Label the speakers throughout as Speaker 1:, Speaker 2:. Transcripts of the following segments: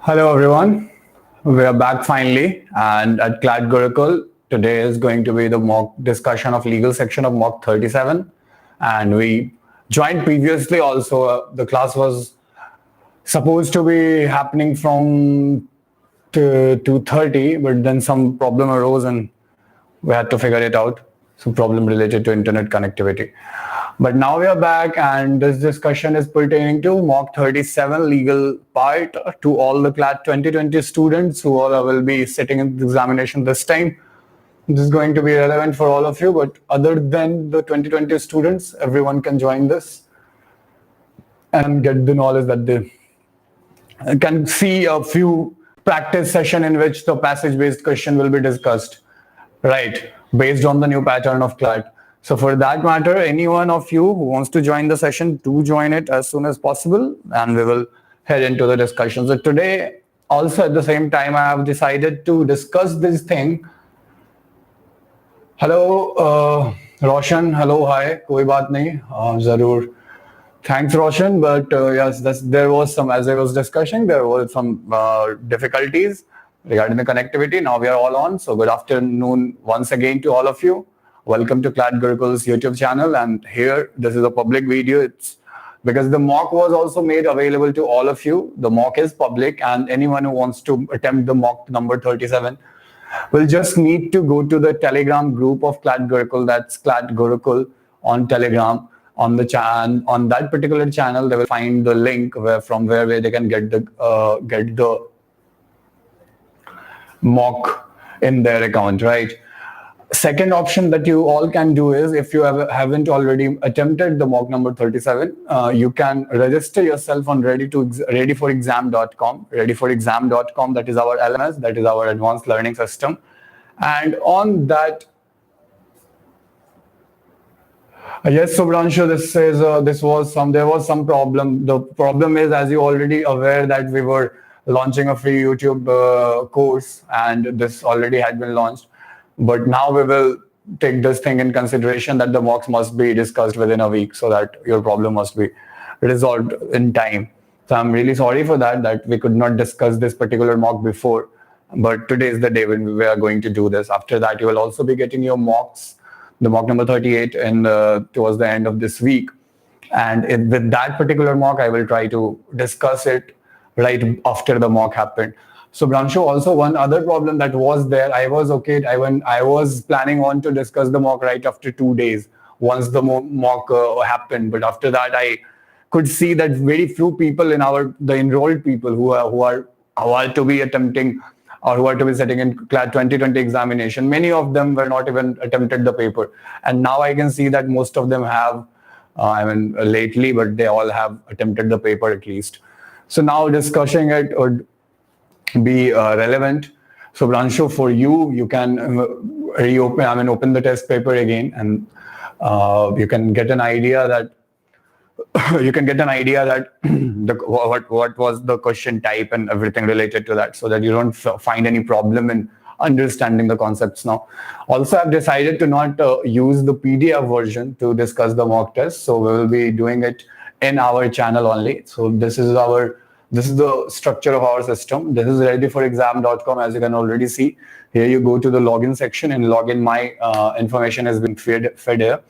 Speaker 1: Hello everyone, we are back finally, and at CLAT Gurukul today is going to be the mock discussion of legal section of mock 37, and we joined previously also. The class was supposed to be happening from 2:30, but then some problem arose and we had to figure it out. Some problem related to internet connectivity. But now we are back, and this discussion is pertaining to mock 37 legal part to all the CLAT 2020 students who all will be sitting in the examination this time. This is going to be relevant for all of you, but other than the 2020 students, everyone can join this and get the knowledge that they can see a few practice session in which the passage-based question will be discussed, right, based on the new pattern of CLAT. So for that matter, any one of you who wants to join the session, do join it as soon as possible, and we will head into the discussion. So today, also at the same time, I have decided to discuss this thing. Hello, Roshan. Hello, hi. Koi baat nahi. Zarur. Thanks, Roshan. But yes, there was some, as I was discussing, there were some difficulties regarding the connectivity. Now we are all on. So good afternoon once again to all of you. Welcome to CLAT Gurukul's YouTube channel, and here this is a public video. It's because the mock was also made available to all of you. The mock is public, and anyone who wants to attempt the mock number 37 will just need to go to the Telegram group of CLAT Gurukul. That's CLAT Gurukul on Telegram. On that particular channel, they will find the link from where they can get the mock in their account, right? Second option that you all can do is, if you haven't already attempted the mock number 37, you can register yourself on readyforexam.com. Readyforexam.com, that is our LMS, that is our advanced learning system. And on that, yes, Subhranshu, this says there was some problem. The problem is, as you already aware, that we were launching a free YouTube course, and this already had been launched. But now we will take this thing in consideration that the mocks must be discussed within a week, so that your problem must be resolved in time. So I'm really sorry for that we could not discuss this particular mock before. But today is the day when we are going to do this. After that, you will also be getting your mocks, the mock number 38, towards the end of this week. And with that particular mock, I will try to discuss it right after the mock happened. So Branshu, also one other problem that was there, I was planning on to discuss the mock right after 2 days once the mock happened. But after that, I could see that very few people in the enrolled people who are to be attempting or who are to be sitting in CLAT 2020 examination, many of them were not even attempted the paper. And now I can see that most of them have, lately, but they all have attempted the paper at least. So now discussing it would be relevant. So Branshu, for you can open the test paper again, and you can get an idea that what was the question type and everything related to that, so that you don't find any problem in understanding the concepts now. Also, I've decided to not use the PDF version to discuss the mock test, so we will be doing it in our channel only. So this is the structure of our system. This is readyforexam.com, as you can already see. Here you go to the login section, and login, my information has been fed here.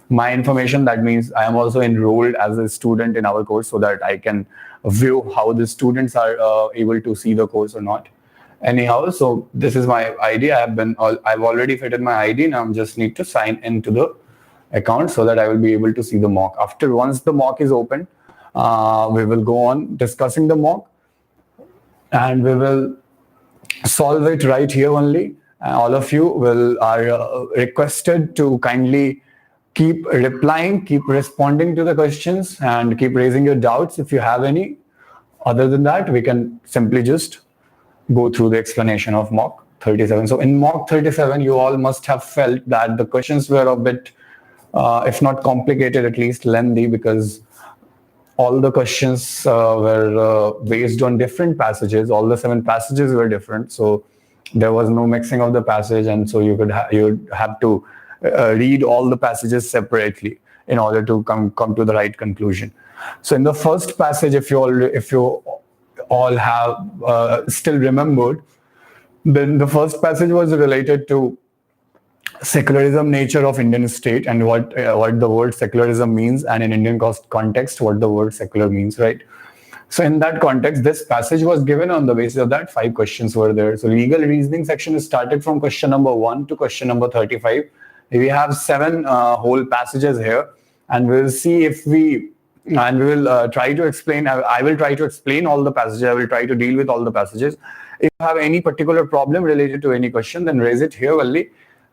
Speaker 1: My information, that means I am also enrolled as a student in our course, so that I can view how the students are able to see the course or not. Anyhow, so this is my ID. I've already fitted my ID, and I just need to sign into the account so that I will be able to see the mock. Once the mock is open, we will go on discussing the mock, and we will solve it right here only. All of you are requested to kindly keep replying, keep responding to the questions, and keep raising your doubts if you have any. Other than that, we can simply just go through the explanation of mock 37. So in mock 37, you all must have felt that the questions were a bit, if not complicated, at least lengthy, because all the questions were based on different passages. All the 7 passages were different, so there was no mixing of the passage, and so you would have to read all the passages separately in order to come to the right conclusion. So in the first passage, if you all have still remembered, then the first passage was related to secularism nature of Indian state and what the word secularism means, and in Indian context what the word secular means, right? So in that context, this passage was given. On the basis of that, 5 questions were there. So legal reasoning section is started from question number 1 to question number 35. We have 7 whole passages here, and we'll see if we will try to explain. I will try to explain all the passages. I will try to deal with all the passages. If you have any particular problem related to any question, then raise it here only.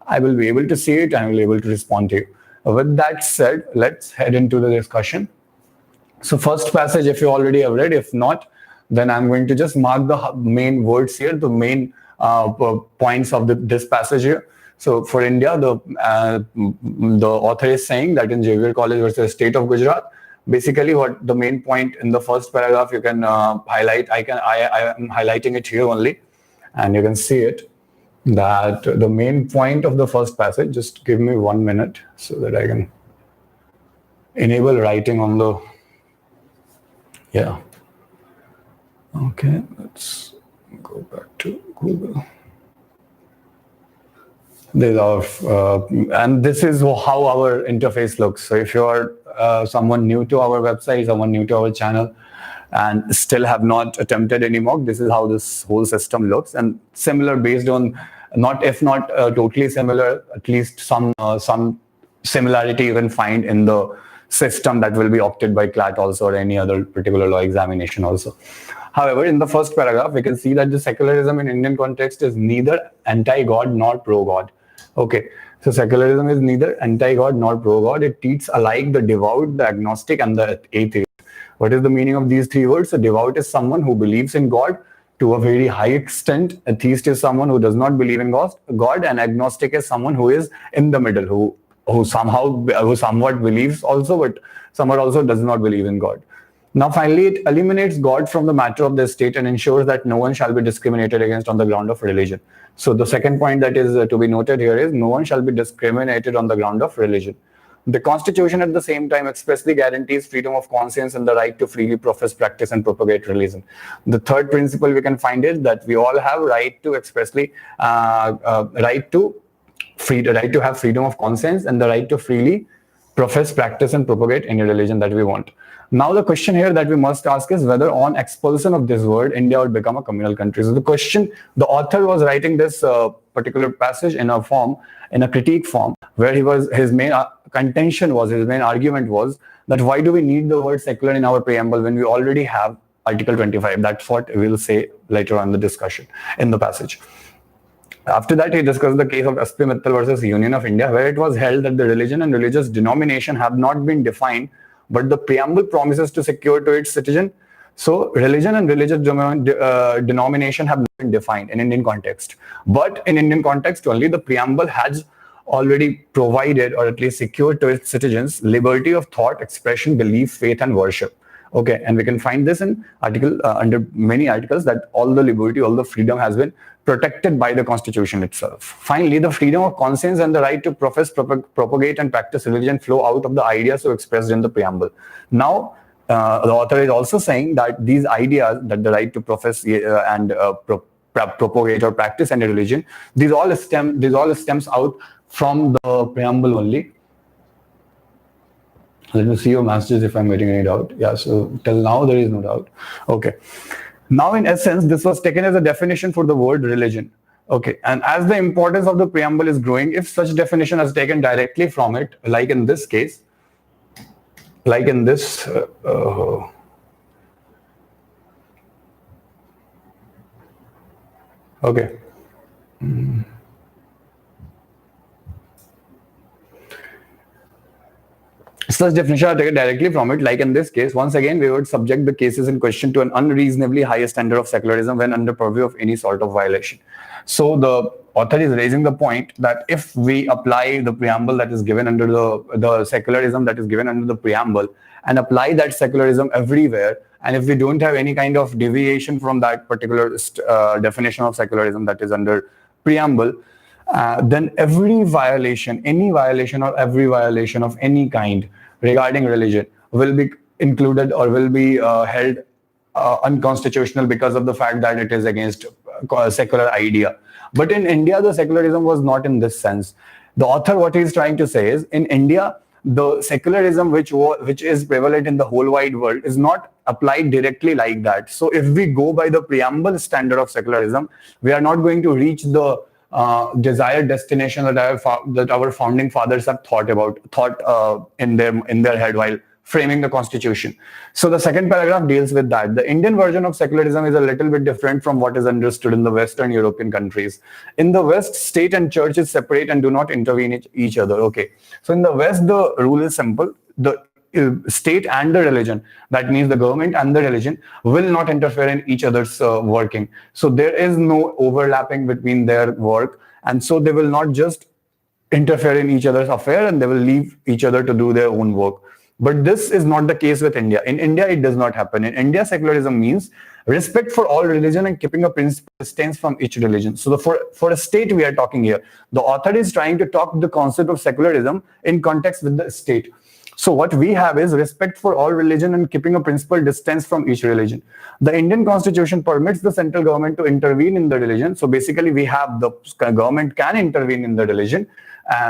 Speaker 1: I will be able to see it and I will be able to respond to you. With that said, let's head into the discussion. So first passage, if you already have read, if not, then I'm going to just mark the main words here, the main points of this passage here. So for India, the author is saying that in Xavier College versus State of Gujarat, basically what the main point in the first paragraph you can highlight. I am highlighting it here only, and you can see it, that the main point of the first passage, just give me 1 minute so that I can enable writing on the, yeah. Okay, let's go back to Google. There's our, and this is how our interface looks. So if you are someone new to our website, someone new to our channel, and still have not attempted any mock, this is how this whole system looks. And similar, based on if not totally similar, at least some similarity you can find in the system that will be opted by CLAT also, or any other particular law examination also. However, in the first paragraph, we can see that the secularism in Indian context is neither anti-God nor pro-God. Okay, so secularism is neither anti-God nor pro-God. It treats alike the devout, the agnostic, and the atheist. What is the meaning of these 3 words? A devout is someone who believes in God to a very high extent. Atheist is someone who does not believe in God, and agnostic is someone who is in the middle, who somewhat believes also, but somewhat also does not believe in God. Now, finally, it eliminates God from the matter of the state and ensures that no one shall be discriminated against on the ground of religion. So the second point that is to be noted here is no one shall be discriminated on the ground of religion. The Constitution at the same time expressly guarantees freedom of conscience and the right to freely profess, practice, and propagate religion. The third principle we can find is that we all have right to expressly right to have freedom of conscience and the right to freely profess, practice, and propagate any religion that we want. Now the question here that we must ask is whether on expulsion of this word, India would become a communal country. So the question, the author was writing this particular passage in a critique form, where his main contention was, his main argument was that why do we need the word secular in our preamble when we already have Article 25? That's what we'll say later on in the discussion in the passage. After that, he discussed the case of SP Mittal versus Union of India, where it was held that the religion and religious denomination have not been defined, but the preamble promises to secure to its citizen. So religion and religious denomination have not been defined in Indian context. But in Indian context only, the preamble has already provided, or at least secured to its citizens, liberty of thought, expression, belief, faith, and worship. Okay, and we can find this in under many articles, that all the liberty, all the freedom has been protected by the Constitution itself. Finally, the freedom of conscience and the right to profess, propagate, and practice religion flow out of the ideas so expressed in the preamble. Now, the author is also saying that these ideas, that the right to profess and propagate or practice any religion, these all stems out from the preamble only. Let me see your messages if I'm getting any doubt. Yeah, so till now there is no doubt. Okay. Now, in essence, this was taken as a definition for the word religion. Okay, and as the importance of the preamble is growing, if such definition is taken directly from it, like in this case, like in this, okay. Such definition are taken directly from it, like in this case. Once again, we would subject the cases in question to an unreasonably high standard of secularism when under purview of any sort of violation. So the author is raising the point that if we apply the preamble that is given under the secularism that is given under the preamble, and apply that secularism everywhere, and if we don't have any kind of deviation from that particular definition of secularism that is under preamble, then every violation, any violation or every violation of any kind regarding religion will be included or will be held unconstitutional because of the fact that it is against secular idea. But in India, the secularism was not in this sense. The author, what he is trying to say is, in India, the secularism which is prevalent in the whole wide world is not applied directly like that. So if we go by the preamble standard of secularism, we are not going to reach the desired destination that our founding fathers have thought in their head while framing the constitution. So the second paragraph deals with that. The Indian version of secularism is a little bit different from what is understood in the Western European countries. In the West, state and church is separate and do not intervene each other. Okay. So in the West, the rule is simple. The state and the religion, that means the government and the religion, will not interfere in each other's working. So there is no overlapping between their work. And so they will not just interfere in each other's affair and they will leave each other to do their own work. But this is not the case with India. In India, it does not happen. In India, secularism means respect for all religion and keeping a principal distance from each religion. So for a state we are talking here, the author is trying to talk the concept of secularism in context with the state. So what we have is respect for all religion and keeping a principal distance from each religion. The Indian constitution permits the central government to intervene in the religion. So basically we have the government can intervene in the religion,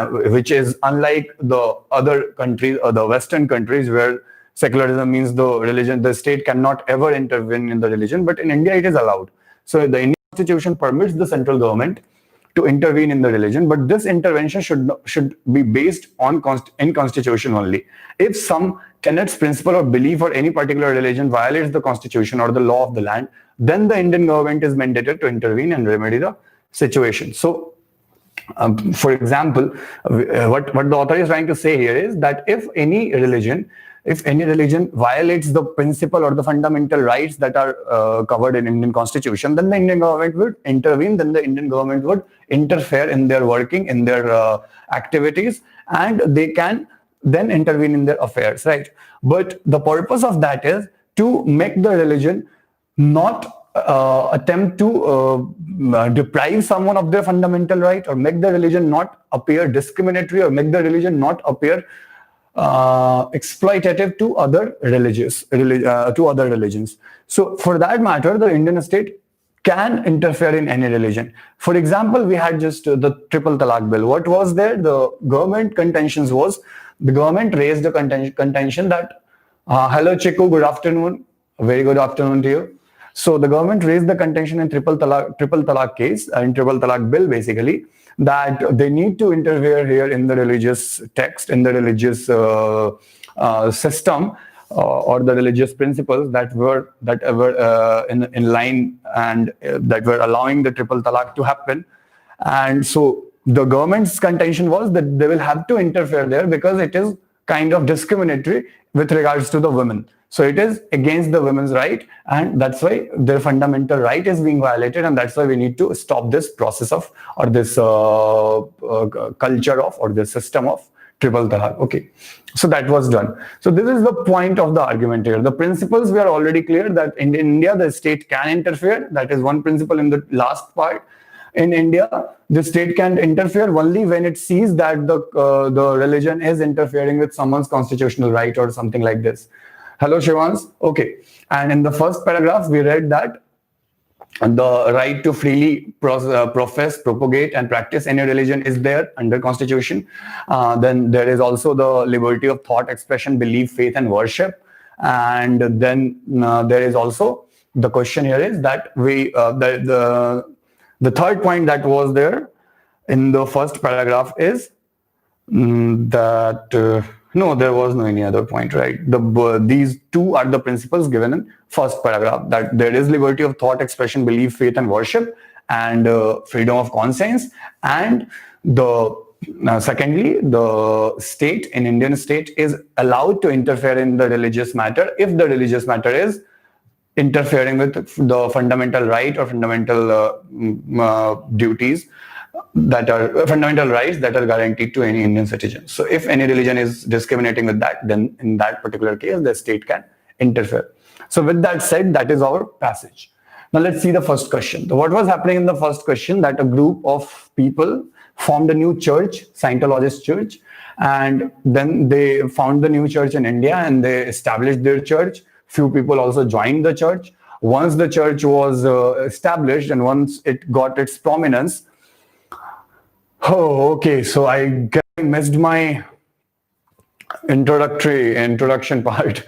Speaker 1: which is unlike the other countries or the Western countries where secularism means the state cannot ever intervene in the religion. But in India, it is allowed. So the Indian constitution permits the central government to intervene in the religion, but this intervention should be based on in constitution only. If some tenets, principle, or belief or any particular religion violates the constitution or the law of the land, then the Indian government is mandated to intervene and remedy the situation. So, for example, what the author is trying to say here is that if any religion violates the principle or the fundamental rights that are covered in Indian constitution, then the Indian government would intervene, then the Indian government would interfere in their working, in their activities, and they can then intervene in their affairs, right? But the purpose of that is to make the religion not attempt to deprive someone of their fundamental right, or make the religion not appear discriminatory, or make the religion not appear exploitative to other religions. So for that matter, the Indian state can interfere in any religion. For example, we had just the Triple Talaq bill. What was there? The government contentions was, the government raised the contention that, hello Chiku, good afternoon, very good afternoon to you. So the government raised the contention in Triple Talaq case, in Triple Talaq bill basically, that they need to interfere here in the religious text, in the religious system, or the religious principles that were in line and that were allowing the Triple Talaq to happen. And so the government's contention was that they will have to interfere there because it is kind of discriminatory with regards to the women. So it is against the women's right, and that's why their fundamental right is being violated, and that's why we need to stop this process of, or this culture of, or this system of Triple Talaq. Okay, so that was done. So this is the point of the argument here. The principles were already clear, that in India the state can interfere. That is one principle in the last part. In India, the state can interfere only when it sees that the religion is interfering with someone's constitutional right or something like this. Hello, Shivans. Okay. And in the first paragraph, we read that the right to freely profess, propagate, and practice any religion is there under Constitution. Then there is also the liberty of thought, expression, belief, faith, and worship. And then there is also, the question here is that the third point that was there in the first paragraph is that no, there was no any other point, right? These two are the principles given in first paragraph, that there is liberty of thought, expression, belief, faith, and worship, and freedom of conscience. And secondly, the state, in Indian state, is allowed to interfere in the religious matter if the religious matter is interfering with the fundamental right or fundamental duties that are fundamental rights that are guaranteed to any Indian citizen. So if any religion is discriminating with that, then in that particular case, the state can interfere. So with that said, that is our passage. Now let's see the first question. So what was happening in the first question, that a group of people formed a new church, Scientologist church, and then they found the new church in India and they established their church. Few people also joined the church. once the church was established and once it got its prominence. Oh, okay. So I missed my introduction part.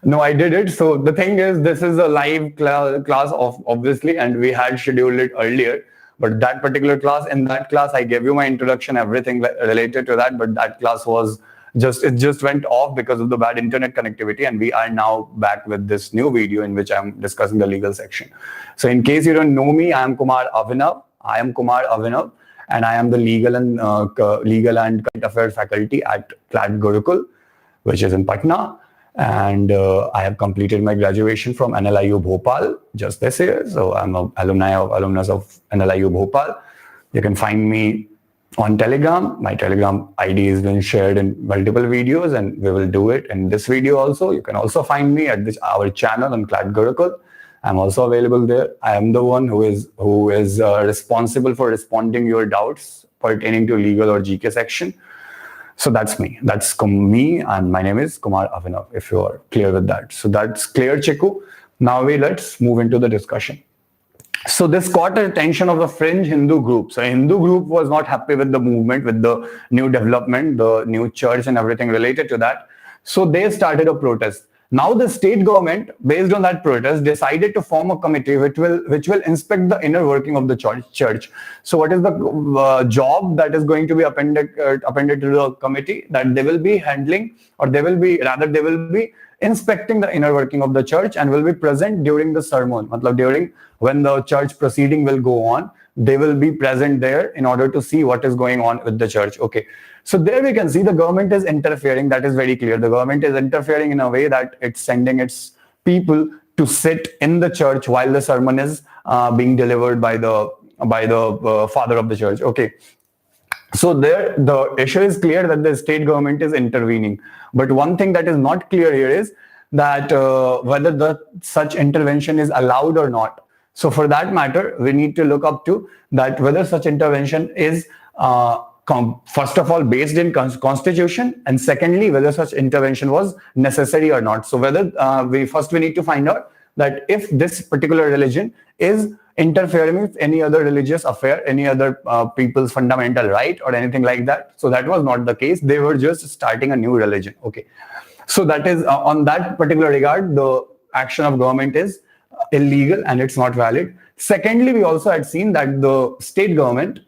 Speaker 1: No, I did it. So the thing is, this is a live class of obviously, and we had scheduled it earlier. But that particular class, in that class, I gave you my introduction, everything related to that. But that class was it just went off because of the bad internet connectivity. And we are now back with this new video in which I'm discussing the legal section. So in case you don't know me, I am Kumar Abhinav. And I am the legal and current affairs faculty at CLAT Gurukul, which is in Patna. And I have completed my graduation from NLIU Bhopal just this year. So I'm an alumnus of NLIU Bhopal. You can find me on Telegram. My Telegram ID has been shared in multiple videos, and we will do it in this video also. You can also find me at our channel on CLAT Gurukul. I'm also available there. I am the one who is responsible for responding your doubts pertaining to legal or GK section. So that's me. That's me, and my name is Kumar Abhinav, if you are clear with that. So that's clear, Chiku. Now let's move into the discussion. So this caught the attention of the fringe Hindu group. So a Hindu group was not happy with the movement, with the new development, the new church and everything related to that. So they started a protest. Now the state government, based on that protest, decided to form a committee which will inspect the inner working of the church. So what is the job that is going to be appended to the committee? That they will be handling, or they will be inspecting the inner working of the church and will be present during the sermon. During when the church proceeding will go on, they will be present there in order to see what is going on with the church. Okay. So there we can see the government is interfering. That is very clear. The government is interfering in a way that it's sending its people to sit in the church while the sermon is being delivered by the father of the church. Okay. So there, the issue is clear that the state government is intervening. But one thing that is not clear here is that whether such intervention is allowed or not. So for that matter, we need to look up to that whether such intervention is first of all based in constitution, and secondly whether such intervention was necessary or not. So whether we need to find out that if this particular religion is interfering with any other religious affair, any other people's fundamental right or anything like that. So that was not the case. They were just starting a new religion. Okay. So that is on that particular regard, the action of government is illegal and it's not valid. Secondly, we also had seen that the state government,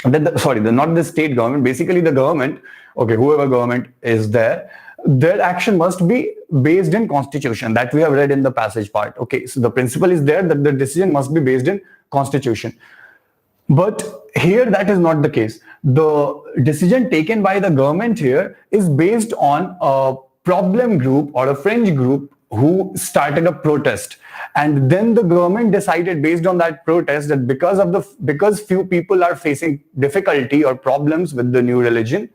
Speaker 1: not the state government, basically the government, okay, whoever government is there, their action must be based in constitution. That we have read in the passage part. Okay, so the principle is there that the decision must be based in constitution. But here that is not the case. The decision taken by the government here is based on a problem group or a fringe group who started a protest, and then the government decided based on that protest that because few people are facing difficulty or problems with the new religion,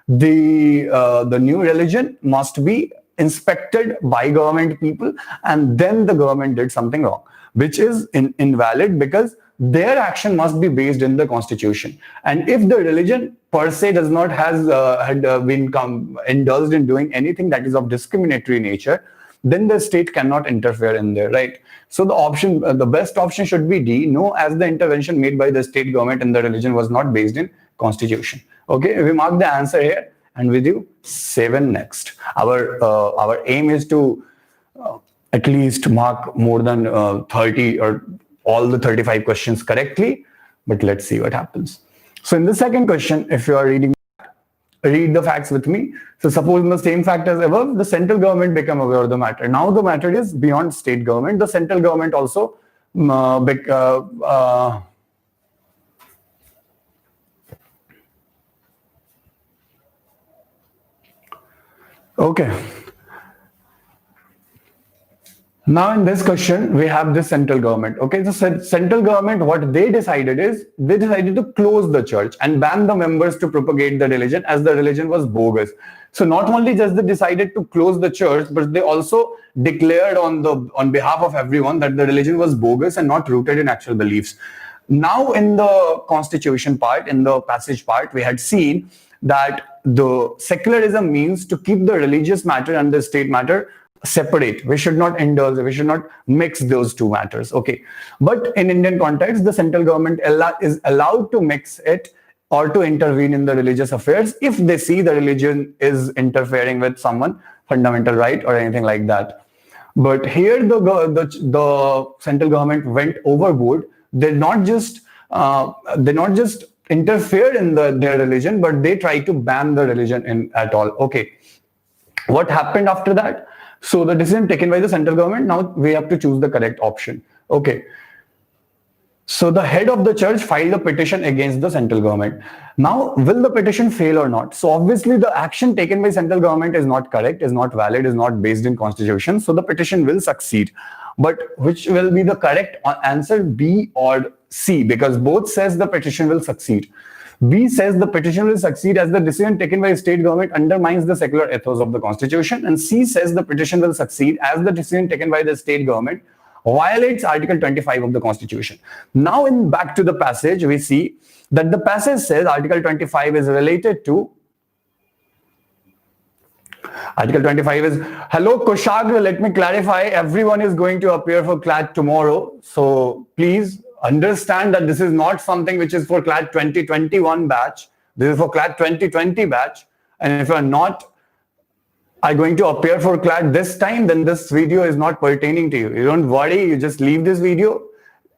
Speaker 1: the new religion must be inspected by government people, and then the government did something wrong, which is invalid because their action must be based in the constitution. And if the religion per se does not been indulged in doing anything that is of discriminatory nature, then the state cannot interfere in there, right? So the best option should be D, no, as the intervention made by the state government in the religion was not based in constitution. Okay, we mark the answer here, and with you 7 next. Our aim is to at least mark more than 30 or all the 35 questions correctly, but let's see what happens. So in the second question, if you are read the facts with me. So suppose in the same fact as above, the central government become aware of the matter. Now the matter is beyond state government. The central government also okay. Now in this question, we have this central government. Okay, so central government, what they decided is, they decided to close the church and ban the members to propagate the religion, as the religion was bogus. So not only just they decided to close the church, but they also declared on behalf of everyone that the religion was bogus and not rooted in actual beliefs. Now in the constitution part, in the passage part, we had seen that the secularism means to keep the religious matter and the state matter separate. We should not indulge. We should not mix those two matters. Okay. But in Indian context, the central government is allowed to mix it or to intervene in the religious affairs if they see the religion is interfering with someone fundamental right or anything like that. But here the central government went overboard. They not just interfered in their religion, but they tried to ban the religion at all. Okay. What happened after that? So the decision taken by the central government, now we have to choose the correct option. Okay. So the head of the church filed a petition against the central government. Now, will the petition fail or not? So obviously the action taken by central government is not correct, is not valid, is not based in constitution. So the petition will succeed. But which will be the correct answer, B or C? Because both says the petition will succeed. B says the petition will succeed as the decision taken by the state government undermines the secular ethos of the constitution. And C says the petition will succeed as the decision taken by the state government violates Article 25 of the Constitution. Now, back to the passage, we see that the passage says Article 25 is related to Article 25 is, hello Kushagra, let me clarify, everyone is going to appear for CLAT tomorrow. So please understand that this is not something which is for CLAT 2021 batch. This is for CLAT 2020 batch. And if you are not going to appear for CLAT this time, then this video is not pertaining to you. You don't worry, you just leave this video.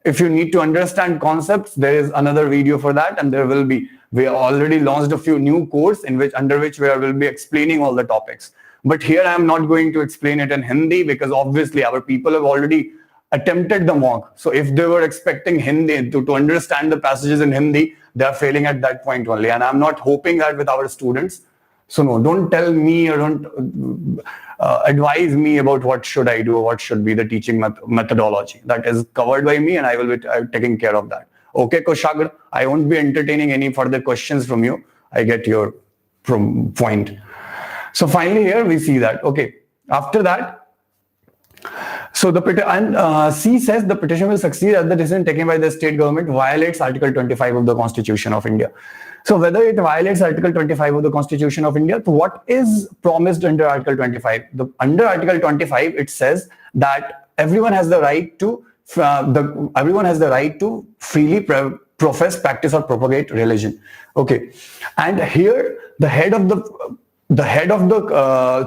Speaker 1: If you need to understand concepts, there is another video for that, and there will be, we already launched a few new course under which we will be explaining all the topics. But here I am not going to explain it in Hindi because obviously our people have already attempted the mock. So if they were expecting Hindi to understand the passages in Hindi, they are failing at that point only. And I'm not hoping that with our students. So no, don't tell me or don't advise me about what should I do or what should be the teaching methodology. That is covered by me and I will be taking care of that. Okay, Kushagra, I won't be entertaining any further questions from you. I get your point. So finally here we see that, okay, after that, so the C says the petition will succeed as the decision taken by the state government violates Article 25 of the Constitution of India. So whether it violates Article 25 of the Constitution of India, so what is promised under Article 25? Under Article 25, it says that everyone has the right to freely profess, practice, or propagate religion. Okay, and here the head of the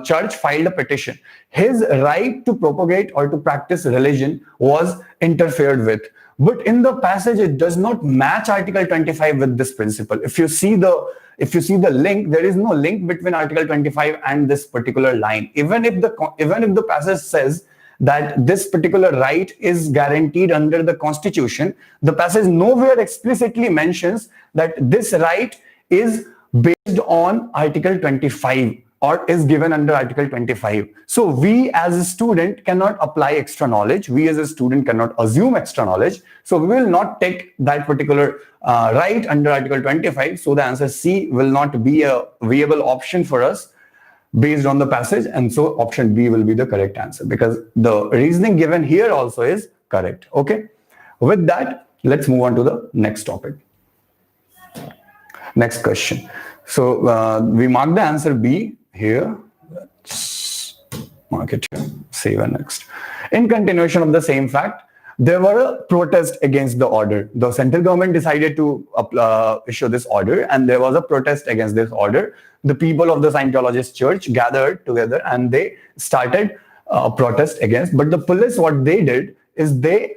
Speaker 1: church filed a petition. His right to propagate or to practice religion was interfered with. But in the passage, it does not match Article 25 with this principle. If you see the link, there is no link between Article 25 and this particular line. Even if the passage says that this particular right is guaranteed under the Constitution, the passage nowhere explicitly mentions that this right is based on Article 25 or is given under Article 25. So we as a student cannot apply extra knowledge. We as a student cannot assume extra knowledge. So we will not take that particular right under Article 25. So the answer C will not be a viable option for us based on the passage. And so option B will be the correct answer because the reasoning given here also is correct. Okay. With that, let's move on to the next topic. Next question. So we mark the answer B here. Let's mark it here. Save and next. In continuation of the same fact, there were a protest against the order. The central government decided to issue this order, and there was a protest against this order. The people of the Scientologist church gathered together and they started a protest against. But the police, what they did is they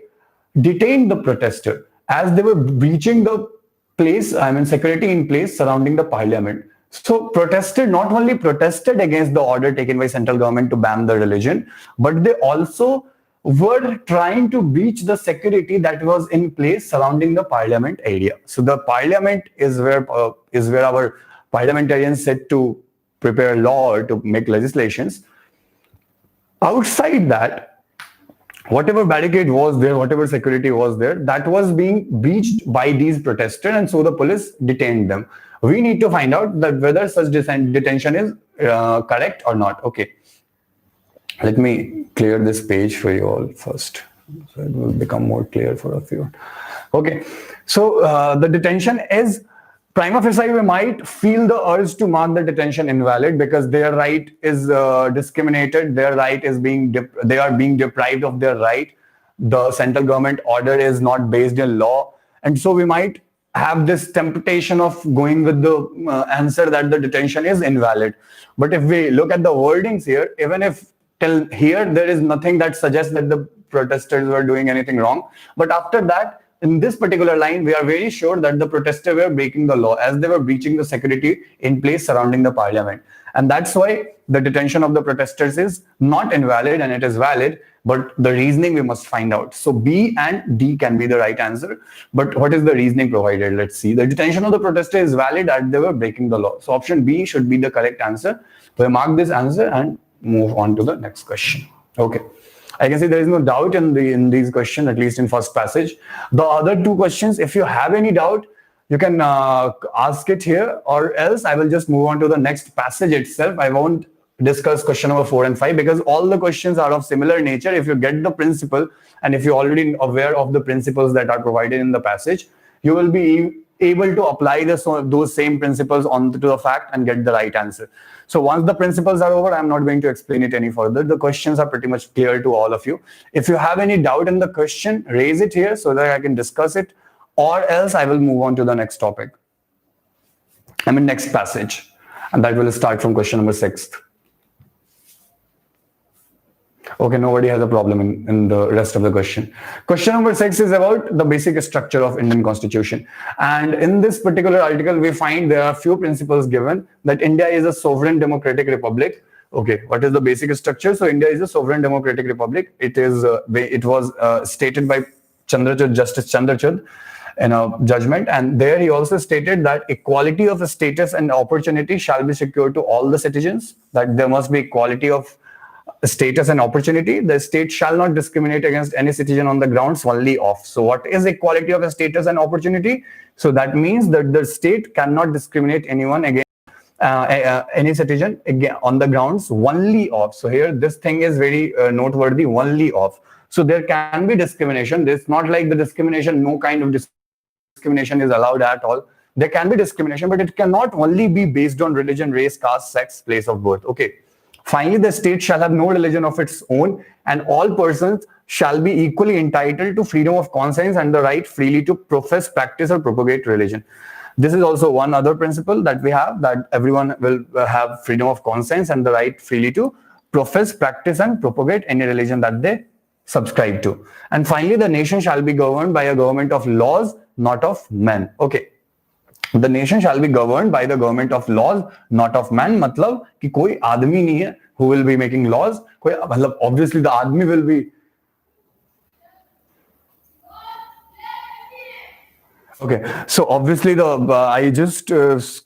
Speaker 1: detained the protester as they were breaching the place, security in place surrounding the parliament. So protested, not only protested against the order taken by central government to ban the religion, but they also were trying to breach the security that was in place surrounding the parliament area. So the parliament is where our parliamentarians sit to prepare law or to make legislations. Outside that, whatever barricade was there, whatever security was there, that was being breached by these protesters, and so the police detained them. We need to find out that whether such detention is correct or not. Okay, let me clear this page for you all first, so it will become more clear for a few. Okay, so the detention is Prima facie, we might feel the urge to mark the detention invalid because their right is discriminated. Their right is they are being deprived of their right. The central government order is not based in law, and so we might have this temptation of going with the answer that the detention is invalid. But if we look at the wordings here, even if till here there is nothing that suggests that the protesters were doing anything wrong, but after that, in this particular line, we are very sure that the protesters were breaking the law as they were breaching the security in place surrounding the parliament. And that's why the detention of the protesters is not invalid and it is valid, but the reasoning we must find out. So B and D can be the right answer, but what is the reasoning provided? Let's see. The detention of the protesters is valid as they were breaking the law. So option B should be the correct answer. We mark this answer and move on to the next question. Okay. I can see there is no doubt in these questions, at least in first passage. The other two questions, if you have any doubt, you can ask it here, or else I will just move on to the next passage itself. I won't discuss question number 4 and 5 because all the questions are of similar nature. If you get the principle and if you're already aware of the principles that are provided in the passage, you will be able to apply those same principles onto the fact and get the right answer. So once the principles are over, I'm not going to explain it any further. The questions are pretty much clear to all of you. If you have any doubt in the question, raise it here so that I can discuss it, or else I will move on to the next topic. Next passage, and that will start from question number 6. Okay, nobody has a problem in the rest of the question. Question number 6 is about the basic structure of Indian Constitution. And in this particular article, we find there are few principles given that India is a sovereign democratic republic. Okay, what is the basic structure? So India is a sovereign democratic republic. It was stated by Justice Chandrachud in a judgment, and there he also stated that equality of status and opportunity shall be secured to all the citizens, that there must be equality of status and opportunity. The state shall not discriminate against any citizen on the grounds only of. So what is equality of status and opportunity? So that means that the state cannot discriminate anyone against any citizen again on the grounds only of. So here this thing is very noteworthy, only of. So there can be discrimination. It's not like the discrimination, no kind of discrimination is allowed at all. There can be discrimination, but it cannot only be based on religion, race, caste, sex, place of birth. Okay. Finally, the state shall have no religion of its own, and all persons shall be equally entitled to freedom of conscience and the right freely to profess, practice, or propagate religion. This is also one other principle that we have, that everyone will have freedom of conscience and the right freely to profess, practice, and propagate any religion that they subscribe to. And finally, the nation shall be governed by a government of laws, not of men. Okay. The nation shall be governed by the government of laws, not of man. मतलब कि कोई आदमी नहीं है who will be making laws. कोई मतलब obviously the आदमी will be. Okay, so obviously I just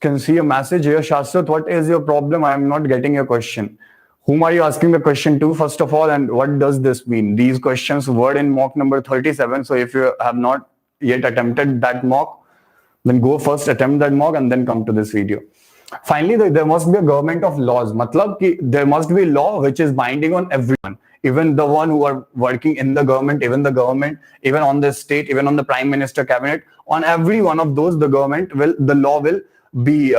Speaker 1: can see a message here. Shashwat, what is your problem? I am not getting your question. Whom are you asking the question to, first of all, and what does this mean? These questions were in mock number 37. So if you have not yet attempted that mock, then go first, attempt that mock, and then come to this video. Finally, there must be a government of laws. Matlab ki there must be law which is binding on everyone, even the one who are working in the government, even the government, even on the state, even on the prime minister cabinet. On every one of those, the law will be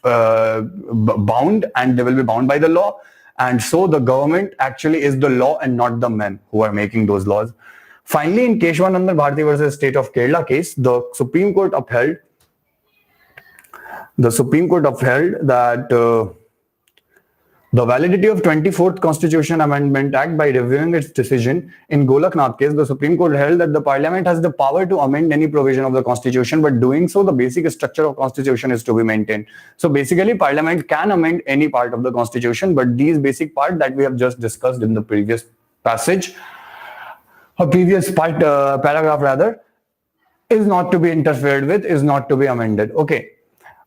Speaker 1: bound, and they will be bound by the law. And so the government actually is the law and not the men who are making those laws. Finally, in Keshwanandan Bharti versus State of Kerala case, the Supreme Court upheld that the validity of 24th Constitution Amendment Act by reviewing its decision. In Golaknath case, the Supreme Court held that the Parliament has the power to amend any provision of the Constitution, but doing so, the basic structure of Constitution is to be maintained. So basically, Parliament can amend any part of the Constitution, but these basic part that we have just discussed in the previous passage, a previous paragraph rather, is not to be interfered with, is not to be amended. Okay,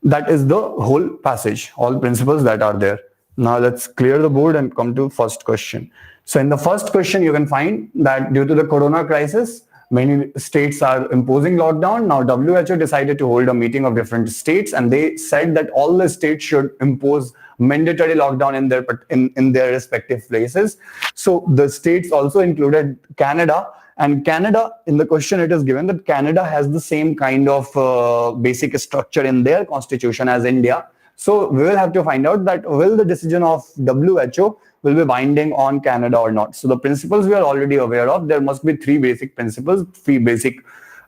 Speaker 1: that is the whole passage, all principles that are there. Now let's clear the board and come to first question. So in the first question, you can find that due to the corona crisis, many states are imposing lockdown. Now WHO decided to hold a meeting of different states, and they said that all the states should impose mandatory lockdown in their respective places. So the states also included Canada. And Canada, in the question it is given that Canada has the same kind of basic structure in their constitution as India. So we will have to find out that will the decision of WHO will be binding on Canada or not. So the principles we are already aware of. There must be three basic principles, three basic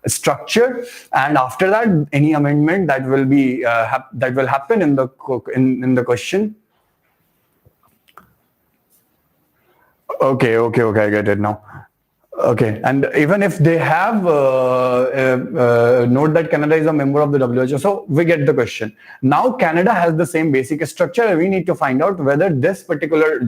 Speaker 1: structure, and after that any amendment that will be that will happen in the question. Okay, I get it now. Okay, and even if they have note that Canada is a member of the WHO, so we get the question. Now Canada has the same basic structure, and we need to find out whether this particular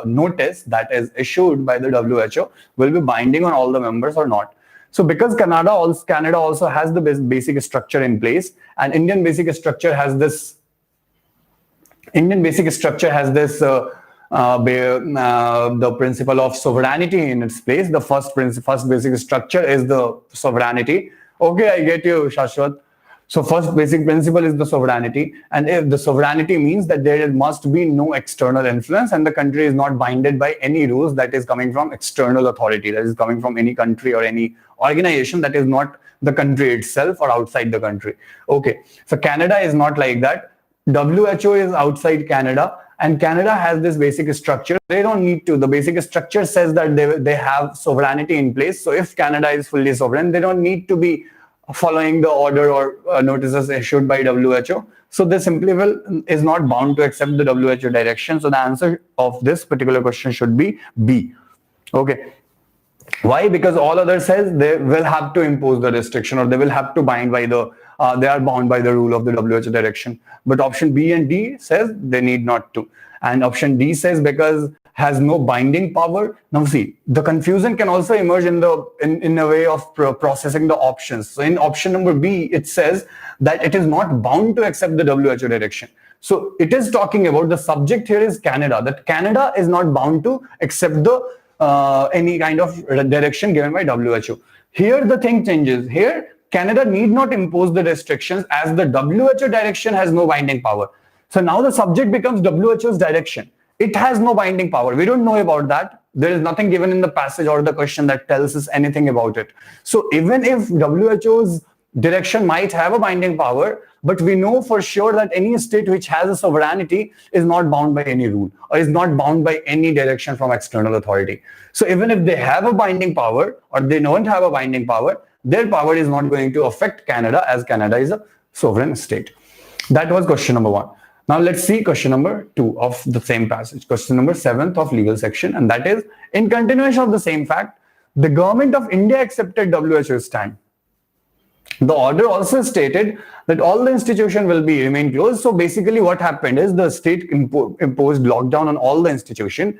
Speaker 1: notice that is issued by the WHO will be binding on all the members or not. So because Canada also has the basic structure in place, and Indian basic structure has this. The principle of sovereignty in its place. The first basic structure is the sovereignty. Okay, I get you, Shashwat. So first basic principle is the sovereignty, and if the sovereignty means that there must be no external influence, and the country is not binded by any rules that is coming from external authority, that is coming from any country or any organization that is not the country itself or outside the country. Okay, so Canada is not like that. WHO is outside Canada. And Canada has this basic structure. They don't need to. The basic structure says that they have sovereignty in place. So if Canada is fully sovereign, they don't need to be following the order or notices issued by WHO. So they simply is not bound to accept the WHO direction. So the answer of this particular question should be B. Okay. Why? Because all others says they will have to impose the restriction, or they will have to bind by the they are bound by the rule of the WHO direction. But option B and D says they need not to. And option D says because has no binding power. Now see, the confusion can also emerge in a way of processing the options. So in option number B, it says that it is not bound to accept the WHO direction. So it is talking about the subject here is Canada, that Canada is not bound to accept the any kind of direction given by WHO. Here the thing changes. Here Canada need not impose the restrictions as the WHO direction has no binding power. So now the subject becomes WHO's direction. It has no binding power. We don't know about that. There is nothing given in the passage or the question that tells us anything about it. So even if WHO's direction might have a binding power, but we know for sure that any state which has a sovereignty is not bound by any rule or is not bound by any direction from external authority. So even if they have a binding power or they don't have a binding power, their power is not going to affect Canada, as Canada is a sovereign state. That was question number 1. Now let's see question number 2 of the same passage, question number 7th of legal section, and that is, in continuation of the same fact, the government of India accepted WHO's stand. The order also stated that all the institutions will be remain closed. So basically what happened is the state imposed lockdown on all the institutions,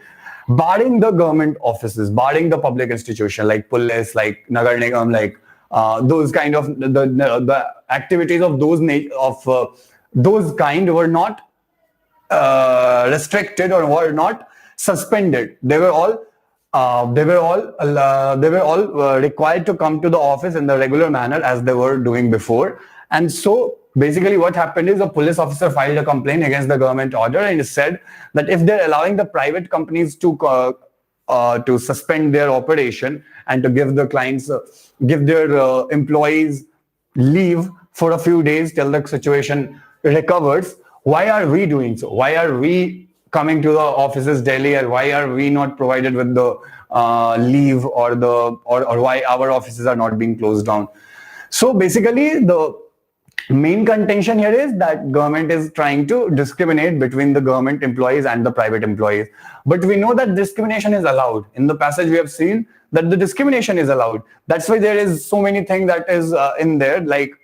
Speaker 1: barring the government offices, barring the public institution like police, like Nagar Nigam, like those kind of the activities of those kind were not restricted or were not suspended. They were all required to come to the office in the regular manner as they were doing before. And so basically what happened is a police officer filed a complaint against the government order, and it said that if they're allowing the private companies to suspend their operation and to give the clients, give their employees leave for a few days till the situation recovers, why are we doing so? Why are we coming to the offices daily, and why are we not provided with the leave or why our offices are not being closed down? So basically the main contention here is that government is trying to discriminate between the government employees and the private employees. But we know that discrimination is allowed. In the passage we have seen that the discrimination is allowed. That's why there is so many things that is in there, like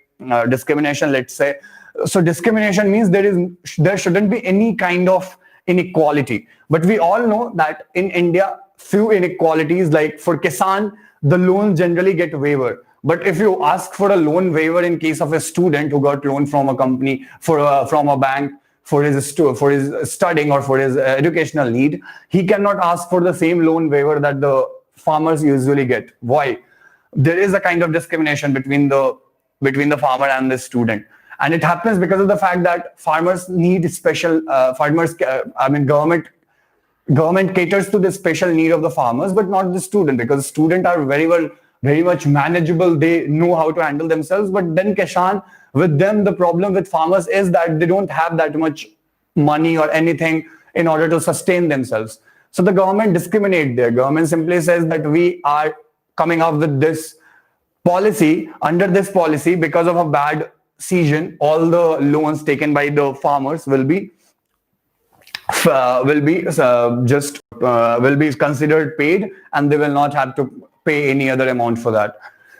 Speaker 1: discrimination, let's say. So discrimination means there shouldn't be any kind of inequality. But we all know that in India, few inequalities, like for Kisan, the loans generally get waiver. But if you ask for a loan waiver in case of a student who got loan from a company, from a bank, for his studying or for his educational need, he cannot ask for the same loan waiver that the farmers usually get. Why? There is a kind of discrimination between the farmer and the student. And it happens because of the fact that farmers need special, government caters to the special need of the farmers, but not the student, because students are very much manageable. They know how to handle themselves. But then Kishan, with them, the problem with farmers is that they don't have that much money or anything in order to sustain themselves. So the government discriminate there. Government simply says that we are coming up with this policy. Under this policy, because of a bad season, all the loans taken by the farmers will be considered paid, and they will not have to pay any other amount for that.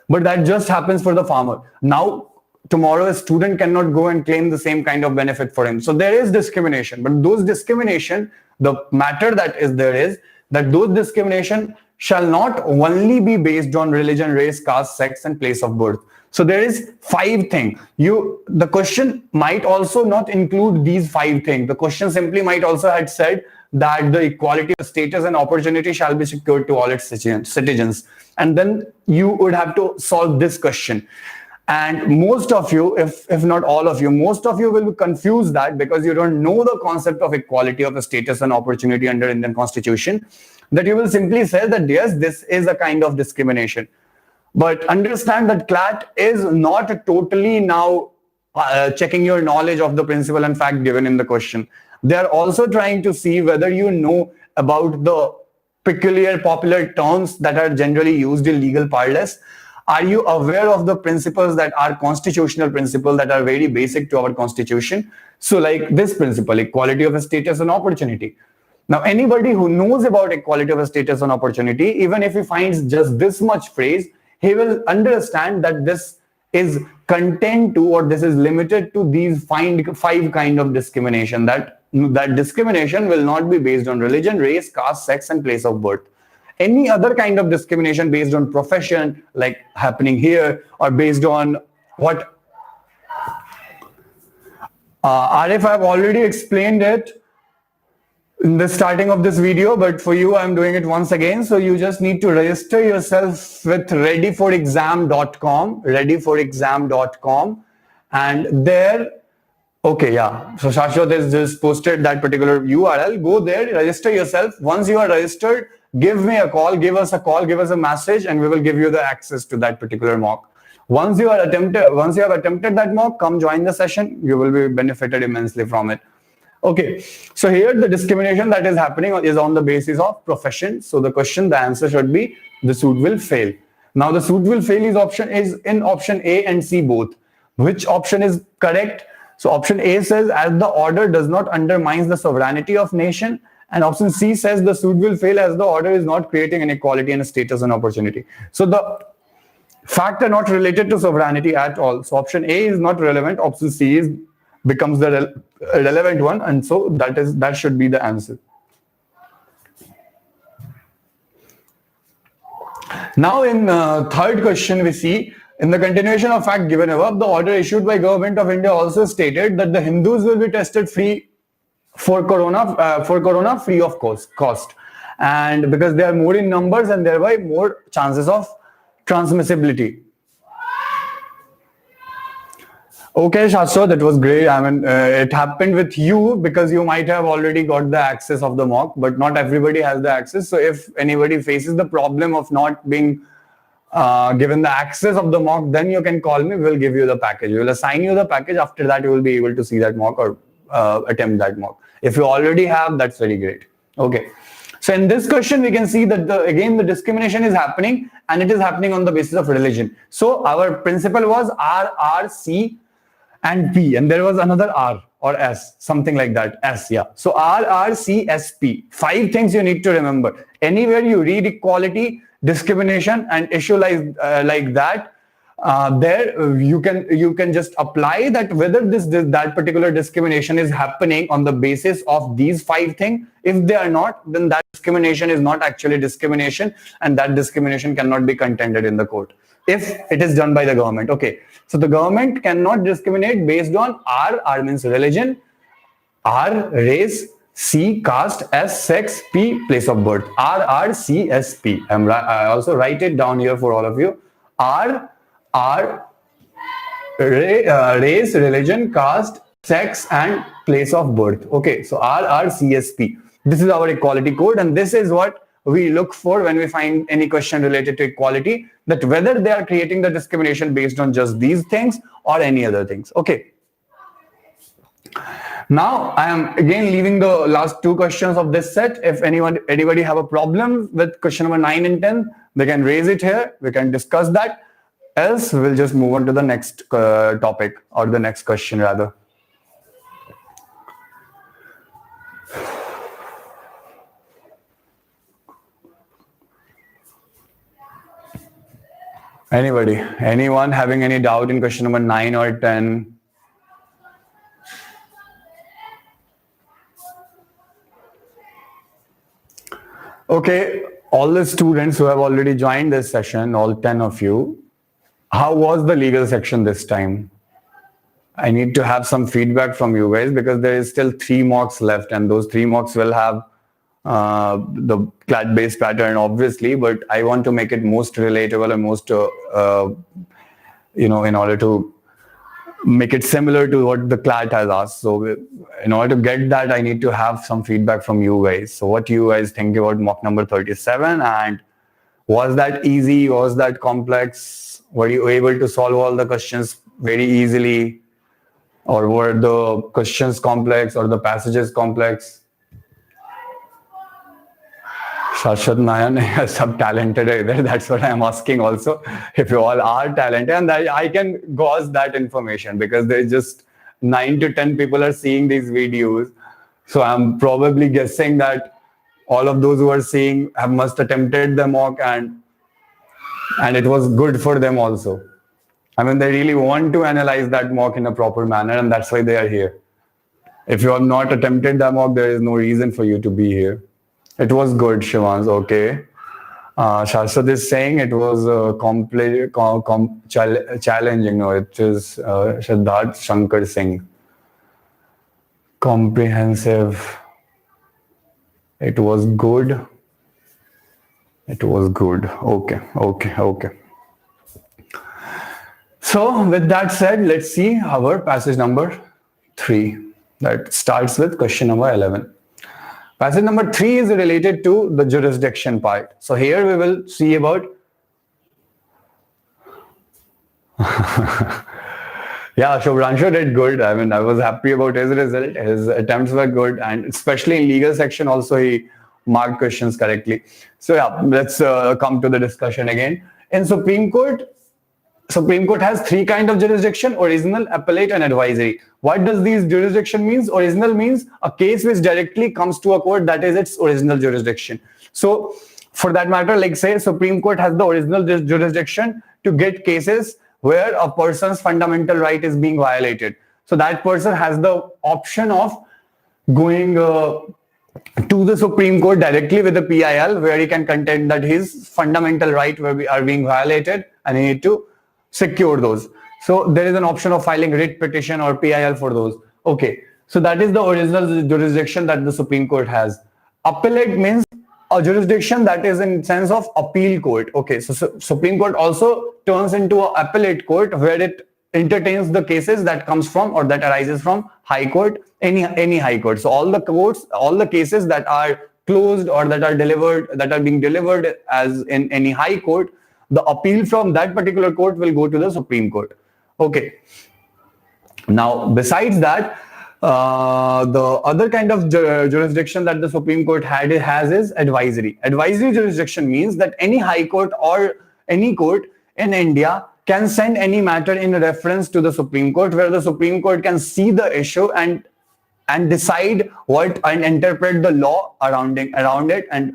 Speaker 1: But that just happens for the farmer. Now, tomorrow a student cannot go and claim the same kind of benefit for him. So there is discrimination, but those discrimination, the matter that is there is that those discrimination shall not only be based on religion, race, caste, sex, and place of birth. So there is 5 things. The question might also not include these 5 things. The question simply might also had said that the equality of status and opportunity shall be secured to all its citizens. And then you would have to solve this question. And most of you, if not all of you, most of you will be confused that because you don't know the concept of equality of a status and opportunity under Indian Constitution, that you will simply say that yes, this is a kind of discrimination. But understand that CLAT is not totally now checking your knowledge of the principle and fact given in the question. They are also trying to see whether you know about the peculiar popular terms that are generally used in legal parlance. Are you aware of the principles that are constitutional principles that are very basic to our constitution? So like this principle, equality of a status and opportunity. Now, anybody who knows about equality of a status and opportunity, even if he finds just this much phrase, he will understand that this is content to, or this is limited to these 5 kind of discrimination. That discrimination will not be based on religion, race, caste, sex, and place of birth. Any other kind of discrimination based on profession, like happening here, or based on what Arif, I've already explained it in the starting of this video, but for you, I'm doing it once again. So you just need to register yourself with readyforexam.com, and there, okay, yeah. So Shashwat has just posted that particular URL. Go there, register yourself. Once you are registered, give me a call, give us a message, and we will give you the access to that particular mock. Once you have attempted that mock, come join the session. You will be benefited immensely from it. Okay, so here the discrimination that is happening is on the basis of profession. So the answer should be the suit will fail. Now the suit will fail is in option A and C both. Which option is correct? So option A says as the order does not undermine the sovereignty of nation, and option C says the suit will fail as the order is not creating inequality in status and opportunity. So the facts are not related to sovereignty at all. So option A is not relevant. Option C becomes the relevant one, and so that should be the answer. Now in third question we see, in the continuation of fact given above, the order issued by Government of India also stated that the Hindus will be tested free for corona free of cost, and because they are more in numbers and thereby more chances of transmissibility. Okay, Shastro, that was great. I mean, it happened with you because you might have already got the access of the mock, but not everybody has the access. So if anybody faces the problem of not being given the access of the mock, then you can call me. We'll give you the package. We'll assign you the package. After that, you will be able to see that mock or attempt that mock. If you already have, that's very great. Okay. So in this question, we can see that again the discrimination is happening, and it is happening on the basis of religion. So our principle was R, R, C, and P, and there was another R or S, something like that. S, yeah. So R, R, C, S, P. 5 things you need to remember. Anywhere you read equality, discrimination, and issue like that, there you can just apply that whether that particular discrimination is happening on the basis of these 5 things. If they are not, then that discrimination is not actually discrimination, and that discrimination cannot be contended in the court if it is done by the government. Okay, so the government cannot discriminate based on R means religion, R race, C caste, S sex, P place of birth. R C S P. I also write it down here for all of you. R Race, religion, caste, sex, and place of birth. Okay, so RRCSP. This is our equality code, and this is what we look for when we find any question related to equality, that whether they are creating the discrimination based on just these things or any other things. Okay. Now I am again leaving the last two questions of this set. If anybody have a problem with question number 9 and 10, they can raise it here. We can discuss that. Else, we'll just move on to the next topic, or the next question rather. Anyone having any doubt in question number 9 or 10? Okay, all the students who have already joined this session, all 10 of you, how was the legal section this time? I need to have some feedback from you guys, because there is still 3 mocks left, and those 3 mocks will have the CLAT based pattern obviously, but I want to make it most relatable and most in order to make it similar to what the CLAT has asked. So in order to get that, I need to have some feedback from you guys. So what you guys think about mock number 37, and was that easy? Was that complex? Were you able to solve all the questions very easily, or were the questions complex or the passages complex? Shashwat Nayan is sub talented either. That's what I'm asking also. If you all are talented, and I can gauze that information, because there's just 9 to 10 people are seeing these videos. So I'm probably guessing that all of those who are seeing must attempted the mock, and it was good for them also. I mean, they really want to analyze that mock in a proper manner, and that's why they are here. If you have not attempted the mock, there is no reason for you to be here. It was good, Shivans. Okay. Shashwat is saying it was challenging. No, it is Siddharth Shankar Singh. Comprehensive. It was good. It was good. Okay. So with that said, let's see our passage number 3. That starts with question number 11. Passage number 3 is related to the jurisdiction part. So here we will see about yeah, Shubhranshu did good. I mean, I was happy about his result. His attempts were good, and especially in legal section also he marked questions correctly. So yeah, let's come to the discussion again. In Supreme Court has 3 kinds of jurisdiction: original, appellate, and advisory. What does these jurisdiction means? Original means a case which directly comes to a court, that is its original jurisdiction. So for that matter, like say Supreme Court has the original jurisdiction to get cases where a person's fundamental right is being violated. So that person has the option of going to the Supreme Court directly with the PIL, where he can contend that his fundamental rights are being violated, and he need to secure those. So there is an option of filing writ petition or PIL for those. Okay, so that is the original jurisdiction that the Supreme Court has. Appellate means a jurisdiction that is in sense of appeal court. Okay, so Supreme Court also turns into an appellate court, where it entertains the cases that comes from or that arises from High Court, any High Court. So all the courts, all the cases that are closed or that are being delivered as in any High Court, the appeal from that particular court will go to the Supreme Court. Okay. Now, besides that, the other kind of jurisdiction that the Supreme Court has is advisory. Advisory jurisdiction means that any High Court or any court in India can send any matter in reference to the Supreme Court, where the Supreme Court can see the issue and decide and interpret the law around it and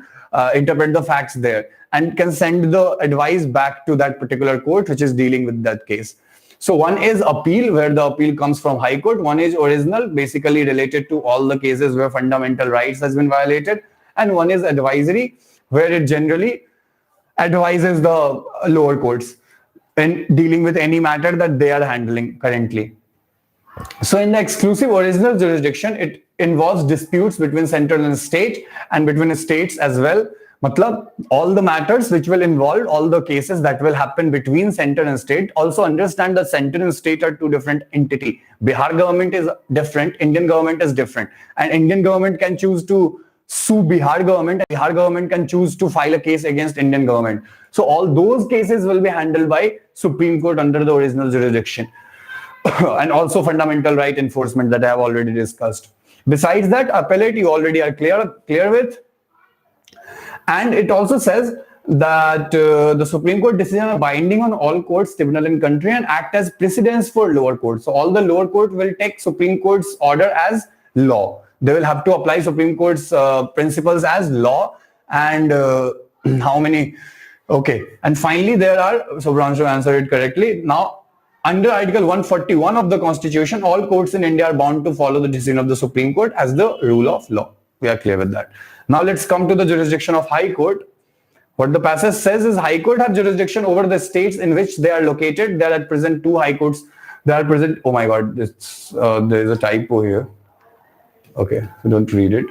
Speaker 1: interpret the facts there, and can send the advice back to that particular court which is dealing with that case. So one is appeal, where the appeal comes from High Court. One is original, basically related to all the cases where fundamental rights has been violated. And one is advisory, where it generally advises the lower courts in dealing with any matter that they are handling currently. So in the exclusive original jurisdiction, it involves disputes between central and state, and between states as well. Matlab, all the matters which will involve all the cases that will happen between center and state. Also understand that center and state are two different entity. Bihar government is different, Indian government is different, and Indian government can choose to sue Bihar government, and Bihar government can choose to file a case against Indian government. So all those cases will be handled by Supreme Court under the original jurisdiction. And also fundamental right enforcement that I have already discussed. Besides that, appellate you already are clear with. And it also says that the Supreme Court decision are binding on all courts, tribunal in country and act as precedents for lower courts. So all the lower court will take Supreme Court's order as law. They will have to apply Supreme Court's principles as law. And how many? Okay. And finally, there are, so Branshu answered it correctly. Now, under Article 141 of the Constitution, all courts in India are bound to follow the decision of the Supreme Court as the rule of law. We are clear with that. Now let's come to the jurisdiction of High Court. What the passage says is High Court have jurisdiction over the states in which they are located. There are at present 2 High Courts. There are present, oh my God, there is a typo here. Okay, so don't read it.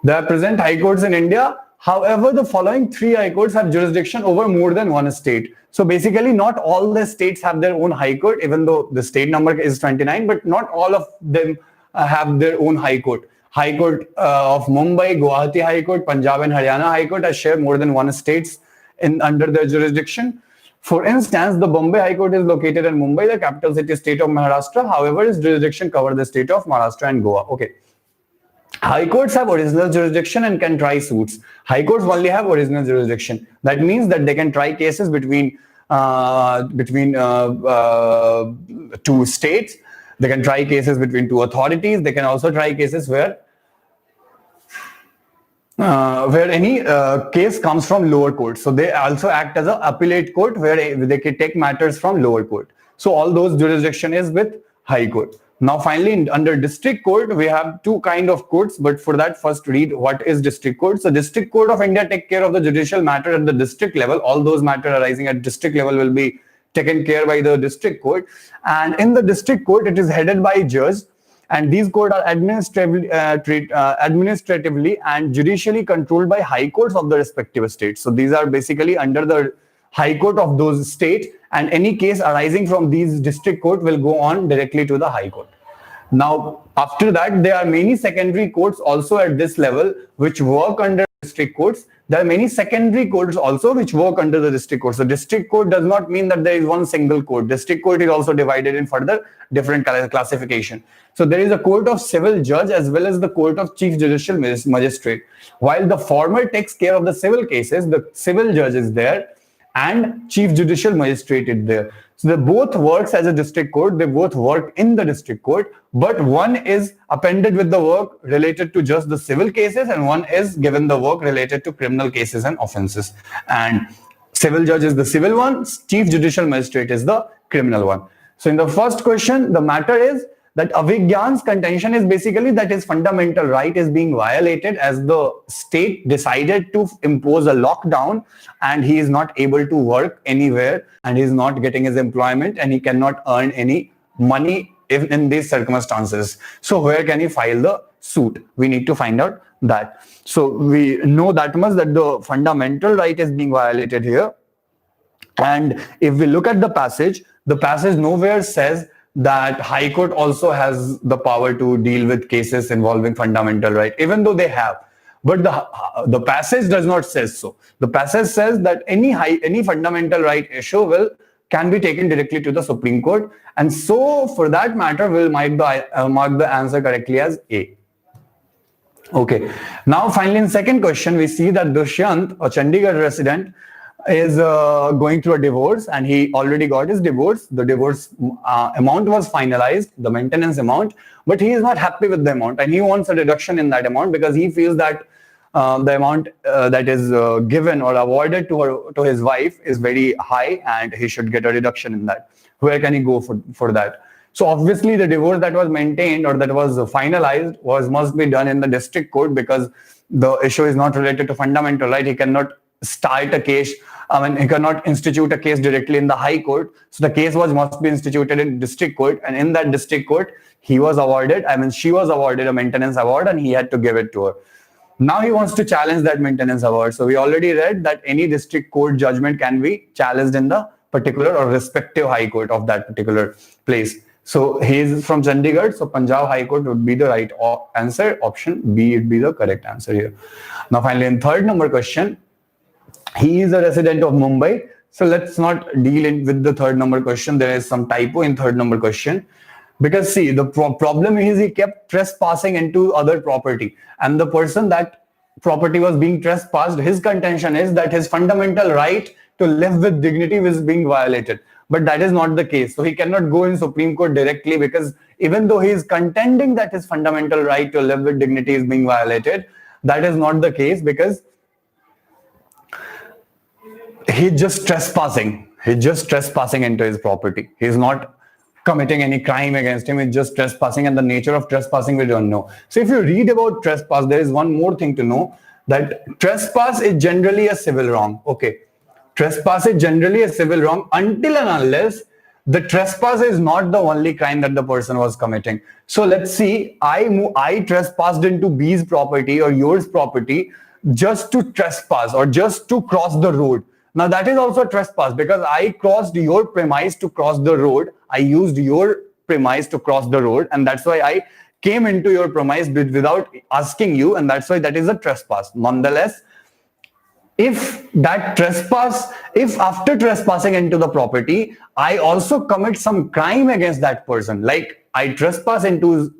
Speaker 1: There are present High Courts in India. However, the following 3 High Courts have jurisdiction over more than one state. So basically, not all the states have their own High Court, even though the state number is 29, but not all of them have their own High Court. High Court of Mumbai, Guwahati High Court, Punjab and Haryana High Court share more than one states under their jurisdiction. For instance, the Bombay High Court is located in Mumbai, the capital city state of Maharashtra. However, its jurisdiction covers the state of Maharashtra and Goa. Okay. High courts have original jurisdiction and can try suits. High courts only have original jurisdiction. That means that they can try cases between 2 states. They can try cases between 2 authorities. They can also try cases where any case comes from lower court. So they also act as an appellate court where they can take matters from lower court. So all those jurisdiction is with High Court. Now finally, under district court, we have 2 kind of courts, but for that first read what is district court. So District Court of India take care of the judicial matter at the district level. All those matters arising at district level will be taken care by the district court. And in the district court, it is headed by a judge. And these courts are administratively and judicially controlled by high courts of the respective states. So these are basically under the high court of those states, and any case arising from these district court will go on directly to the high court. Now, after that, there are many secondary courts also at this level which work under district courts. There are many secondary courts also which work under the district court. So district court does not mean that there is one single court. District court is also divided in further different classification. So there is a court of civil judge as well as the court of chief judicial magistrate. While the former takes care of the civil cases, the civil judge is there and chief judicial magistrate is there. So they both works as a district court. They both work in the district court, but one is appended with the work related to just the civil cases and one is given the work related to criminal cases and offenses. And civil judge is the civil one, chief judicial magistrate is the criminal one. So in the first question, the matter is that Avigyan's contention is basically that his fundamental right is being violated as the state decided to impose a lockdown and he is not able to work anywhere and he is not getting his employment and he cannot earn any money in these circumstances. So where can he file the suit? We need to find out that. So we know that much, that the fundamental right is being violated here. And if we look at the passage nowhere says that High Court also has the power to deal with cases involving fundamental right, even though they have. But the passage does not say so. The passage says that any fundamental right issue can be taken directly to the Supreme Court. And so for that matter, we'll mark the answer correctly as A. Okay. Now finally in second question, we see that Dushyant, a Chandigarh resident, is going through a divorce and he already got his divorce. The divorce amount was finalized, the maintenance amount, but he is not happy with the amount and he wants a reduction in that amount because he feels that the amount that is given or awarded to his wife is very high and he should get a reduction in that. Where can he go for that? So obviously the divorce that was maintained or that was finalized must be done in the district court because the issue is not related to fundamental right. He cannot start a case. He cannot institute a case directly in the High Court. So the case must be instituted in district court, and in that district court, she was awarded a maintenance award and he had to give it to her. Now he wants to challenge that maintenance award. So we already read that any district court judgment can be challenged in the particular or respective high court of that particular place. So he is from Chandigarh, so Punjab High Court would be the right answer. Option B would be the correct answer here. Now finally, in third number question, he is a resident of Mumbai. So let's not deal with the third number question. There is some typo in third number question. Because see, the problem is he kept trespassing into other property, and the person that property was being trespassed, his contention is that his fundamental right to live with dignity was being violated. But that is not the case. So he cannot go in Supreme Court directly, because even though he is contending that his fundamental right to live with dignity is being violated, that is not the case, because he's just trespassing. He's just trespassing into his property. He's not committing any crime against him. It's just trespassing, and the nature of trespassing we don't know. So if you read about trespass, there is one more thing to know, that trespass is generally a civil wrong. Okay, trespass is generally a civil wrong until and unless the trespass is not the only crime that the person was committing. So let's see, I trespassed into B's property or yours property just to trespass or just to cross the road. Now that is also trespass, because I crossed your premise to cross the road. I used your premise to cross the road, and that's why I came into your premise without asking you, and that's why that is a trespass. Nonetheless, if after trespassing into the property, I also commit some crime against that person, like I trespass into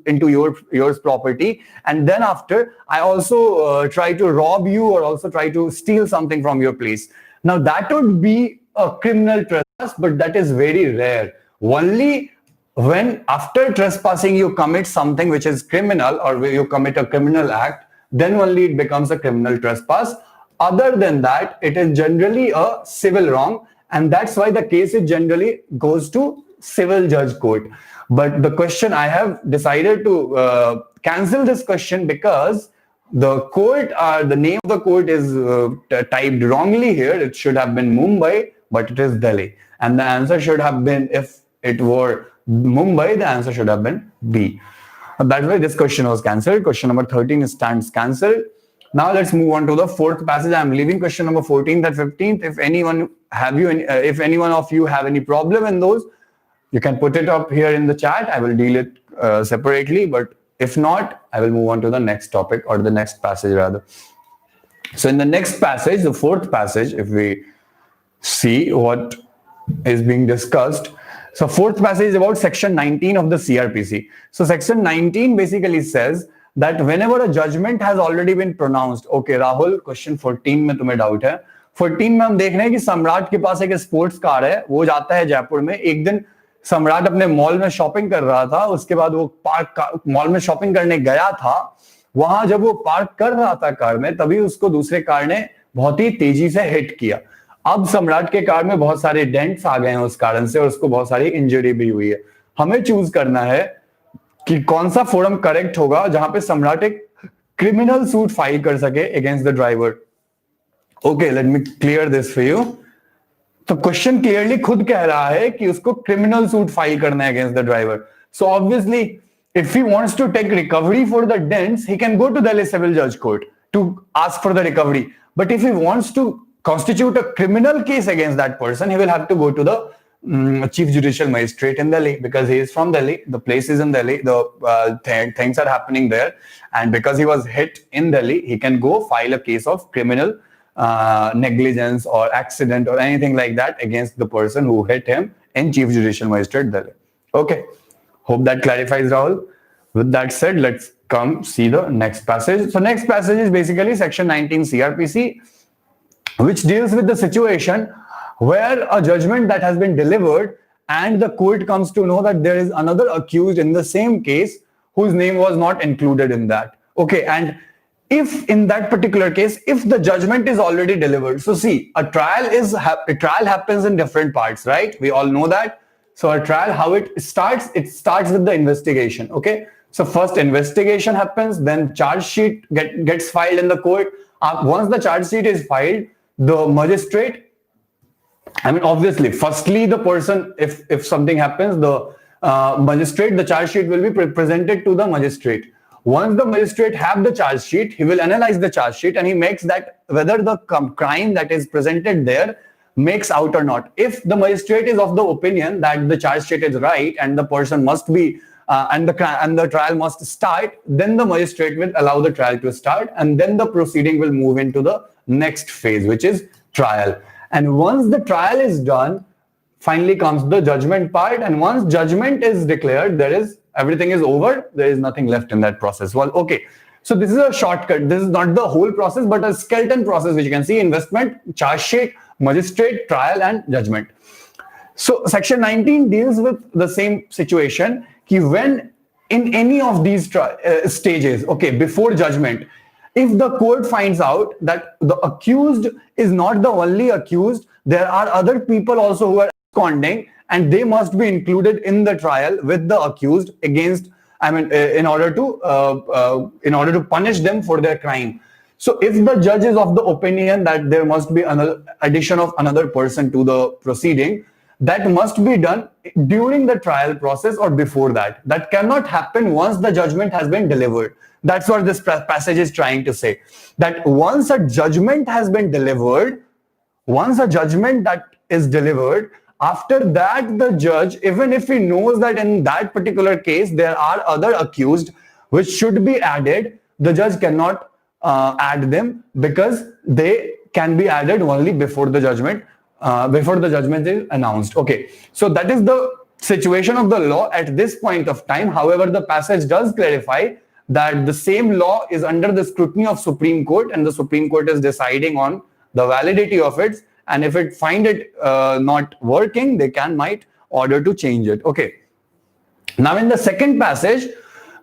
Speaker 1: yours property, and then after I also try to rob you or also try to steal something from your place. Now that would be a criminal trespass, but that is very rare. Only when after trespassing you commit something which is criminal, or you commit a criminal act, then only it becomes a criminal trespass. Other than that, it is generally a civil wrong, and that's why the case is generally goes to civil judge court. But the question, I have decided to cancel this question because the court, the name of the court is typed wrongly here. It should have been Mumbai, but it is Delhi. And the answer should have been, if it were Mumbai, the answer should have been B. That's why this question was cancelled. Question number 13 stands cancelled. Now let's move on to the fourth passage. I'm leaving question number 14th and 15th. If anyone of you have any problem in those, you can put it up here in the chat. I will deal it separately, but if not, I will move on to the next topic, or the next passage rather. So in the next passage, the fourth passage, if we see what is being discussed. So fourth passage is about section 19 of the CRPC. So section 19 basically says that whenever a judgment has already been pronounced, okay Rahul, question 14 में तुम्हें doubt है, 14 में हम देख रहे हैं कि सम्राट के पास एक स्पोर्ट्स कार है, वो जाता है जयपुर में. एक दिन सम्राट अपने मॉल में शॉपिंग कर रहा था, उसके बाद वो पार्क मॉल में शॉपिंग करने गया था. वहां जब वो पार्क कर रहा था कार में, तभी उसको दूसरे कार ने बहुत ही तेजी से हिट किया. अब सम्राट के कार में बहुत सारे डेंट्स आ गए हैं उस कारण से, और उसको बहुत सारी इंजरी भी हुई है. हमें चूज करना है कि कौन सा फोरम करेक्ट होगा जहां पे सम्राट एक क्रिमिनल सूट फाइल कर सके against the driver. Okay, let me clear this for you. तो क्वेश्चन क्लियरली खुद कह रहा है कि उसको क्रिमिनल सूट फाइल करना है against the driver. So obviously if he wants to take recovery for the dents, he can go to Delhi Civil Judge Court to ask for the recovery. But if he wants to constitute a criminal case against that person, he will have to go to the Chief Judicial Magistrate in Delhi, because he is from Delhi. The place is in Delhi. The things are happening there, and because he was hit in Delhi, he can go file a case of criminal negligence or accident or anything like that against the person who hit him in Chief Judicial Magistrate Delhi. Okay. Hope that clarifies, Rahul. With that said, let's come see the next passage. So next passage is basically section 19 CRPC, which deals with the situation where a judgment that has been delivered and the court comes to know that there is another accused in the same case whose name was not included in that. Okay, and if in that particular case, if the judgment is already delivered, so see, a trial happens in different parts, right? We all know that. So a trial, how it starts with the investigation. Okay, so first investigation happens, then charge sheet gets filed in the court. Once the charge sheet is filed, the magistrate, I mean, obviously, firstly, the person, if something happens, the magistrate, the charge sheet will be presented to the magistrate. Once the magistrate have the charge sheet, he will analyze the charge sheet and he makes that whether the crime that is presented there makes out or not. If the magistrate is of the opinion that the charge sheet is right and the person must be and the trial must start, then the magistrate will allow the trial to start, and then the proceeding will move into the next phase, which is trial. And once the trial is done, finally comes the judgment part, and once judgment is declared, everything is over, there is nothing left in that process. Well, okay, so this is a shortcut. This is not the whole process, but a skeleton process, which you can see: investment, charge sheet, magistrate, trial, and judgment. So section 19 deals with the same situation. When in any of these stages, okay, before judgment, if the court finds out that the accused is not the only accused, there are other people also who are absconding, and they must be included in the trial with the accused against, in order to punish them for their crime. So if the judge is of the opinion that there must be another addition of another person to the proceeding, that must be done during the trial process or before that. That cannot happen once the judgment has been delivered. That's what this passage is trying to say. That once a judgment has been delivered, after that the judge, even if he knows that in that particular case there are other accused which should be added, the judge cannot add them, because they can be added only before the judgment is announced. Okay, so that is the situation of the law at this point of time. However, the passage does clarify that the same law is under the scrutiny of Supreme Court, and the Supreme Court is deciding on the validity of it, and if it find it not working, they might order to change it. Okay, now in the second passage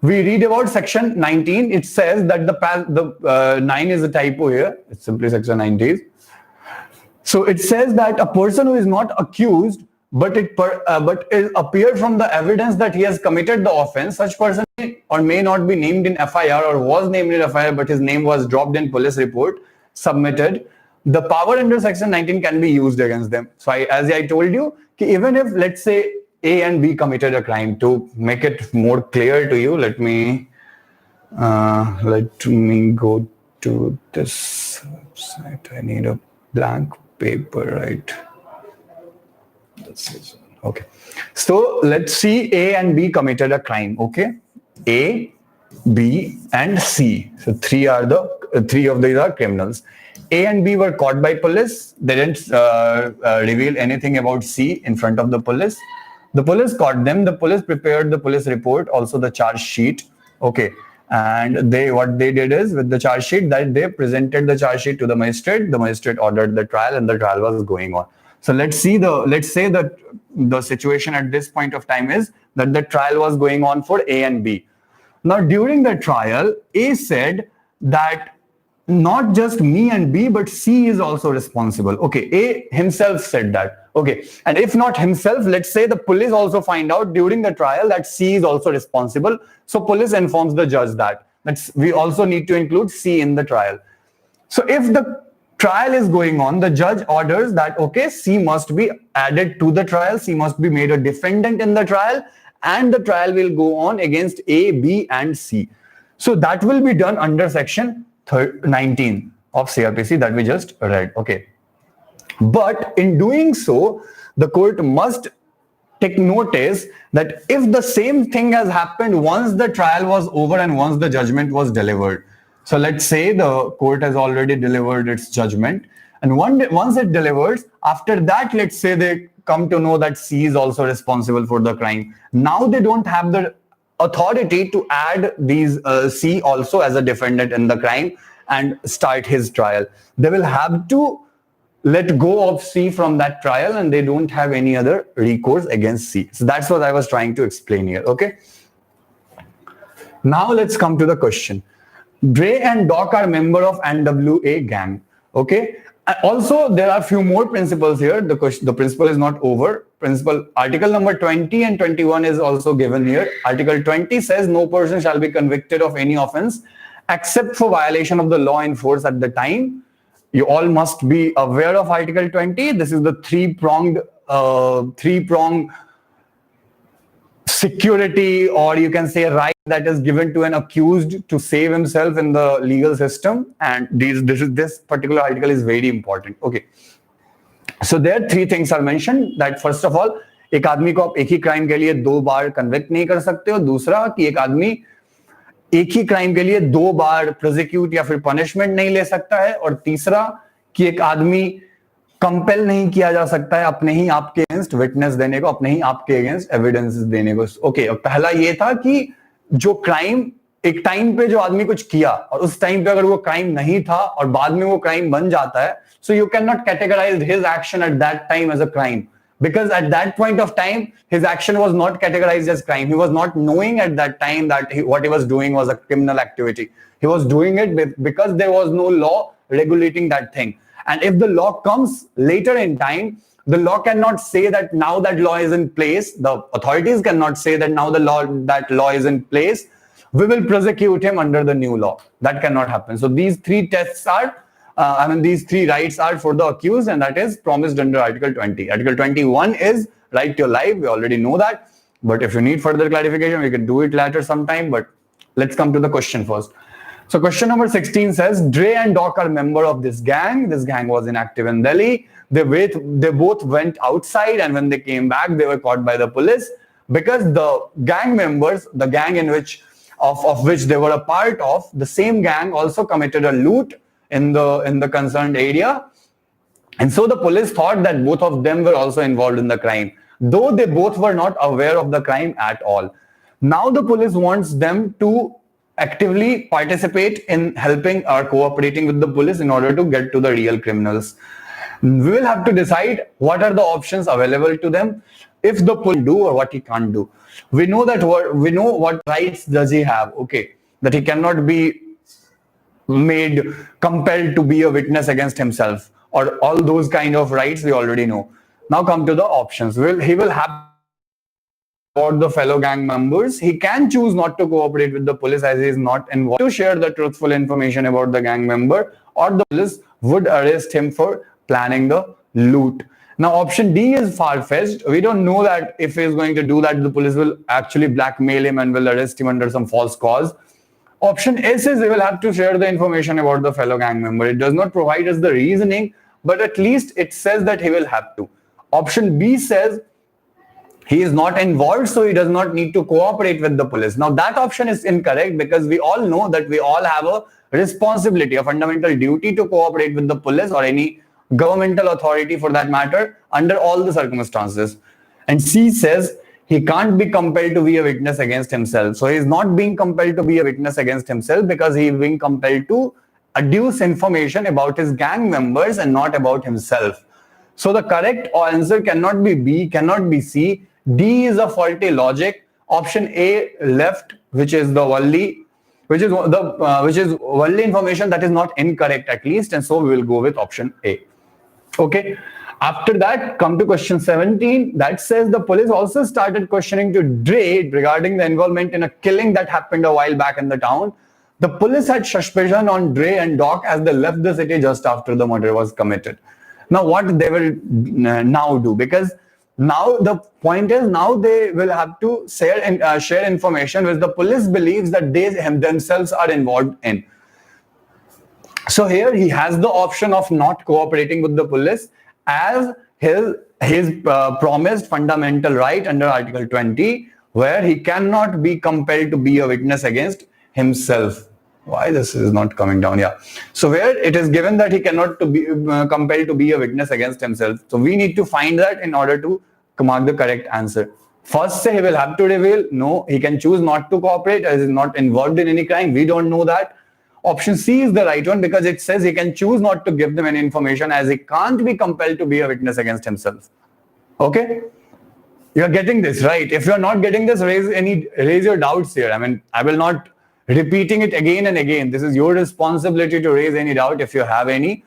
Speaker 1: we read about section 19. It says that the 9 is a typo here, it's simply section 19. So it says that a person who is not accused but it appeared from the evidence that he has committed the offense, such person may not be named in FIR or was named in FIR, but his name was dropped in police report submitted, the power under section 19 can be used against them. So as I told you, even if, let's say, A and B committed a crime, to make it more clear to you, let me go to this website. I need a blank paper, right? Okay, so let's see, A and B committed a crime. Okay, A, B, and C. So three of these are criminals. A and B were caught by police. They didn't reveal anything about C in front of the police. The police caught them. The police prepared the police report, also the charge sheet. Okay, and what they did is, with the charge sheet, that they presented the charge sheet to the magistrate. The magistrate ordered the trial, and the trial was going on. So let's say that the situation at this point of time is that the trial was going on for A and B. Now during the trial, A said that not just me and B, but C is also responsible. Okay, A himself said that. Okay, and if not himself, let's say the police also find out during the trial that C is also responsible. So police informs the judge that we also need to include C in the trial. So if the trial is going on, the judge orders that, okay, C must be added to the trial, C must be made a defendant in the trial, and the trial will go on against A, B, and C. So that will be done under section 19 of CRPC that we just read. Okay, but in doing so, the court must take notice that if the same thing has happened once the trial was over and once the judgment was delivered. So let's say the court has already delivered its judgment, and once it delivers, after that, let's say they come to know that C is also responsible for the crime. Now they don't have the authority to add these C also as a defendant in the crime and start his trial. They will have to let go of C from that trial, and they don't have any other recourse against C. So that's what I was trying to explain here. Okay. Now let's come to the question. Dre and Doc are member of NWA gang. Okay. Also, there are a few more principles here. The principle is not over. Article number 20 and 21 is also given here. Article 20 says no person shall be convicted of any offense except for violation of the law in force at the time. You all must be aware of Article 20. This is the three-pronged security, or you can say right that is given to an accused to save himself in the legal system. And this particular article is very important. Okay. So there 3 things are mentioned, that first of all, एक आदमी को आप एक ही crime के लिए 2 बार convict नहीं कर सकते हो. दूसरा कि एक आदमी एक ही क्राइम के लिए 2 बार प्रोसिक्यूट या फिर पनिशमेंट नहीं ले सकता है. और तीसरा कि एक आदमी कंपेल नहीं किया जा सकता है अपने ही आपके अगेंस्ट विटनेस देने को, अपने ही आपके अगेंस्ट एविडेंस देने को. ओके, पहला ये था कि जो क्राइम एक टाइम पे जो आदमी कुछ किया और उस टाइम पे अगर वो क्राइम नहीं था और बाद में वो क्राइम बन जाता है, so you cannot categorize his action at that time as a crime, because at that point of time his action was not categorized as crime. He was not knowing at that time that what he was doing was a criminal activity. He was doing it because there was no law regulating that thing. And if the law comes later in time, the law cannot say that now that law is in place, the authorities cannot say that now that law is in place, we will prosecute him under the new law. That cannot happen. So these 3 tests are these 3 rights are for the accused, and that is promised under Article 20. Article 21 is right to your life. We already know that. But if you need further clarification, we can do it later sometime. But let's come to the question first. So question number 16 says, Dre and Doc are member of this gang. This gang was inactive in Delhi. They both went outside, and when they came back, they were caught by the police because the gang members, the gang in which of which they were a part of, the same gang also committed a loot in the concerned area, and so the police thought that both of them were also involved in the crime, though they both were not aware of the crime at all. Now the police wants them to actively participate in helping or cooperating with the police in order to get to the real criminals. We will have to decide what are the options available to them, if the police do or what he can't do. We know what rights does he have. Okay, that he cannot be made compelled to be a witness against himself, or all those kind of rights we already know. Now come to the options. He will have about the fellow gang members. He can choose not to cooperate with the police as he is not involved to share the truthful information about the gang member, or the police would arrest him for planning the loot. Now option D is far-fetched. We don't know that if he is going to do that, the police will actually blackmail him and will arrest him under some false cause. Option A says he will have to share the information about the fellow gang member. It does not provide us the reasoning, but at least it says that he will have to. Option B says he is not involved, so he does not need to cooperate with the police. Now that option is incorrect, because we all know that we all have a responsibility, a fundamental duty to cooperate with the police or any governmental authority for that matter under all the circumstances. And C says he can't be compelled to be a witness against himself. So he is not being compelled to be a witness against himself because he is being compelled to adduce information about his gang members and not about himself. So the correct answer cannot be B, cannot be C. D is a faulty logic. Option A left, which is the Valli, which is Valli information, that is not incorrect at least, and so we will go with option A. Okay. After that, come to question 17. That says the police also started questioning to Dre regarding the involvement in a killing that happened a while back in the town. The police had suspicion on Dre and Doc as they left the city just after the murder was committed. Now, what they will now do? Because now the point is, now they will have to share information which the police believes that they themselves are involved in. So here he has the option of not cooperating with the police as his promised fundamental right under Article 20, where he cannot be compelled to be a witness against himself. Why this is not coming down? Yeah. So where it is given that he cannot be compelled to be a witness against himself. So we need to find that in order to mark the correct answer. First say he will have to reveal. No, he can choose not to cooperate as he is not involved in any crime. We don't know that. Option C is the right one because it says he can choose not to give them any information as he can't be compelled to be a witness against himself. Okay? You're getting this, right? If you're not getting this, raise your doubts here. I mean, I will not repeating it again and again. This is your responsibility to raise any doubt if you have any.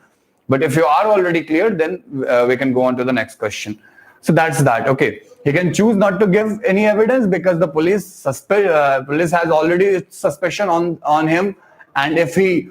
Speaker 1: But if you are already clear, then we can go on to the next question. So that's that. Okay. He can choose not to give any evidence because the police has already suspicion on him. And if he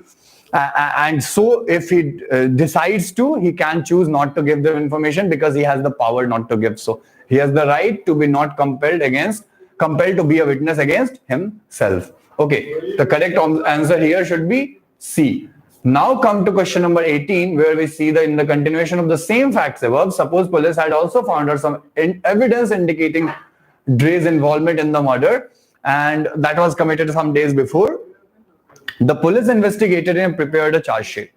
Speaker 1: decides to, he can choose not to give the information because he has the power not to give. So he has the right to be not compelled against compelled to be a witness against himself. Okay, the correct answer here should be C. Now come to question number 18, where we see that in the continuation of the same facts above, suppose police had also found out some evidence indicating Dre's involvement in the murder, and that was committed some days before. The police investigated and prepared a charge sheet.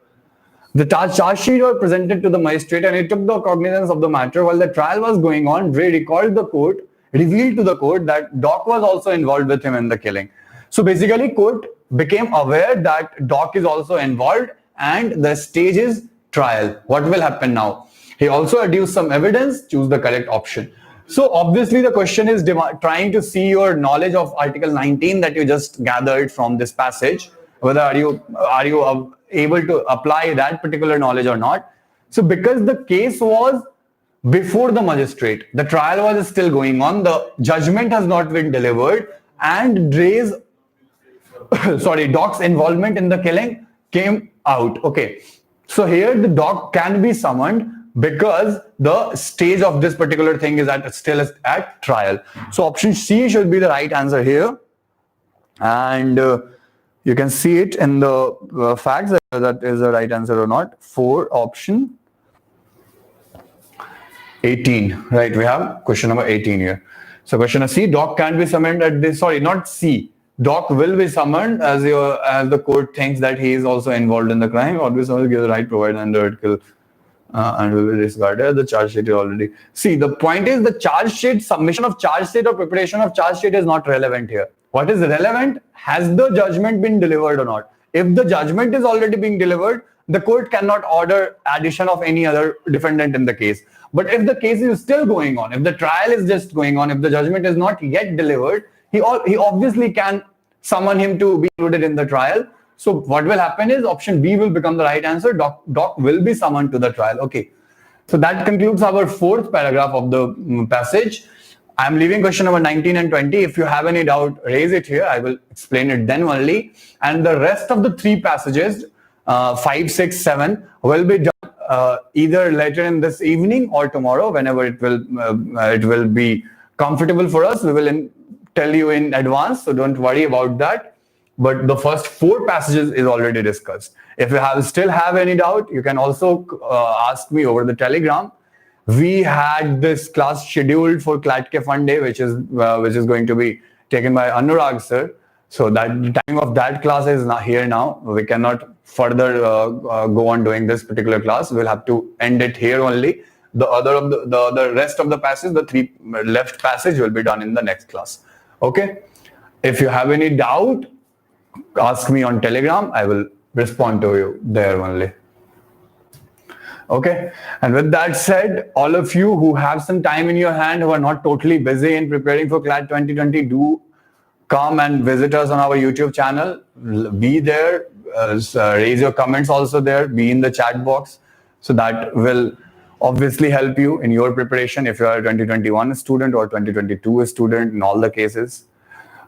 Speaker 1: The charge sheet was presented to the magistrate, and he took the cognizance of the matter. While the trial was going on, Dre revealed to the court that Doc was also involved with him in the killing. So basically, court became aware that Doc is also involved, and the stage is trial. What will happen now? He also adduced some evidence. Choose the correct option. So obviously, the question is trying to see your knowledge of Article 19 that you just gathered from this passage. Whether are you able to apply that particular knowledge or not. So because the case was before the magistrate, the trial was still going on, the judgment has not been delivered, and Doc's involvement in the killing came out. Okay, so here the Doc can be summoned because the stage of this particular thing is still at trial. So option C should be the right answer here, and you can see it in the facts that is the right answer or not. For option 18, right? We have question number 18 here. So question C, Doc can be summoned at this. Sorry, not C. Doc will be summoned as the court thinks that he is also involved in the crime. Obviously, give the right provided under article and will be discarded. The charge sheet is already. See, the point is the charge sheet, submission of charge sheet or preparation of charge sheet is not relevant here. What is relevant? Has the judgment been delivered or not? If the judgment is already being delivered, the court cannot order addition of any other defendant in the case. But if the case is still going on, if the trial is just going on, if the judgment is not yet delivered, he obviously can summon him to be included in the trial. So what will happen is option B will become the right answer. Doc will be summoned to the trial. Okay. So that concludes our fourth paragraph of the passage. I'm leaving question number 19 and 20. If you have any doubt, raise it here. I will explain it then only. And the rest of the three passages, 5, 6, 7, will be done either later in this evening or tomorrow, whenever it will be comfortable for us. We will tell you in advance, so don't worry about that. But the first 4 passages is already discussed. If you still have any doubt, you can also ask me over the Telegram. We had this class scheduled for CLAT Fun Day, which is going to be taken by Anurag Sir. So that the time of that class is not here now. We cannot further go on doing this particular class. We'll have to end it here only. The rest of the passage, the 3 left passage, will be done in the next class. Okay. If you have any doubt, ask me on Telegram. I will respond to you there only. Okay. And with that said, all of you who have some time in your hand, who are not totally busy in preparing for CLAT 2020, do come and visit us on our YouTube channel. Be there, raise your comments also there, be in the chat box. So that will obviously help you in your preparation if you are a 2021 student or 2022 student in all the cases.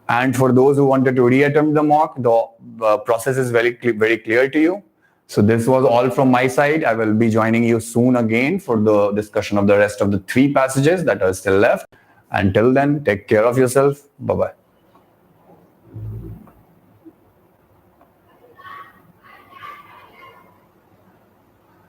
Speaker 1: And for those who wanted to reattempt the mock, the process is very clear to you. So this was all from my side. I will be joining you soon again for the discussion of the rest of the 3 passages that are still left. Until then, take care of yourself. Bye-bye.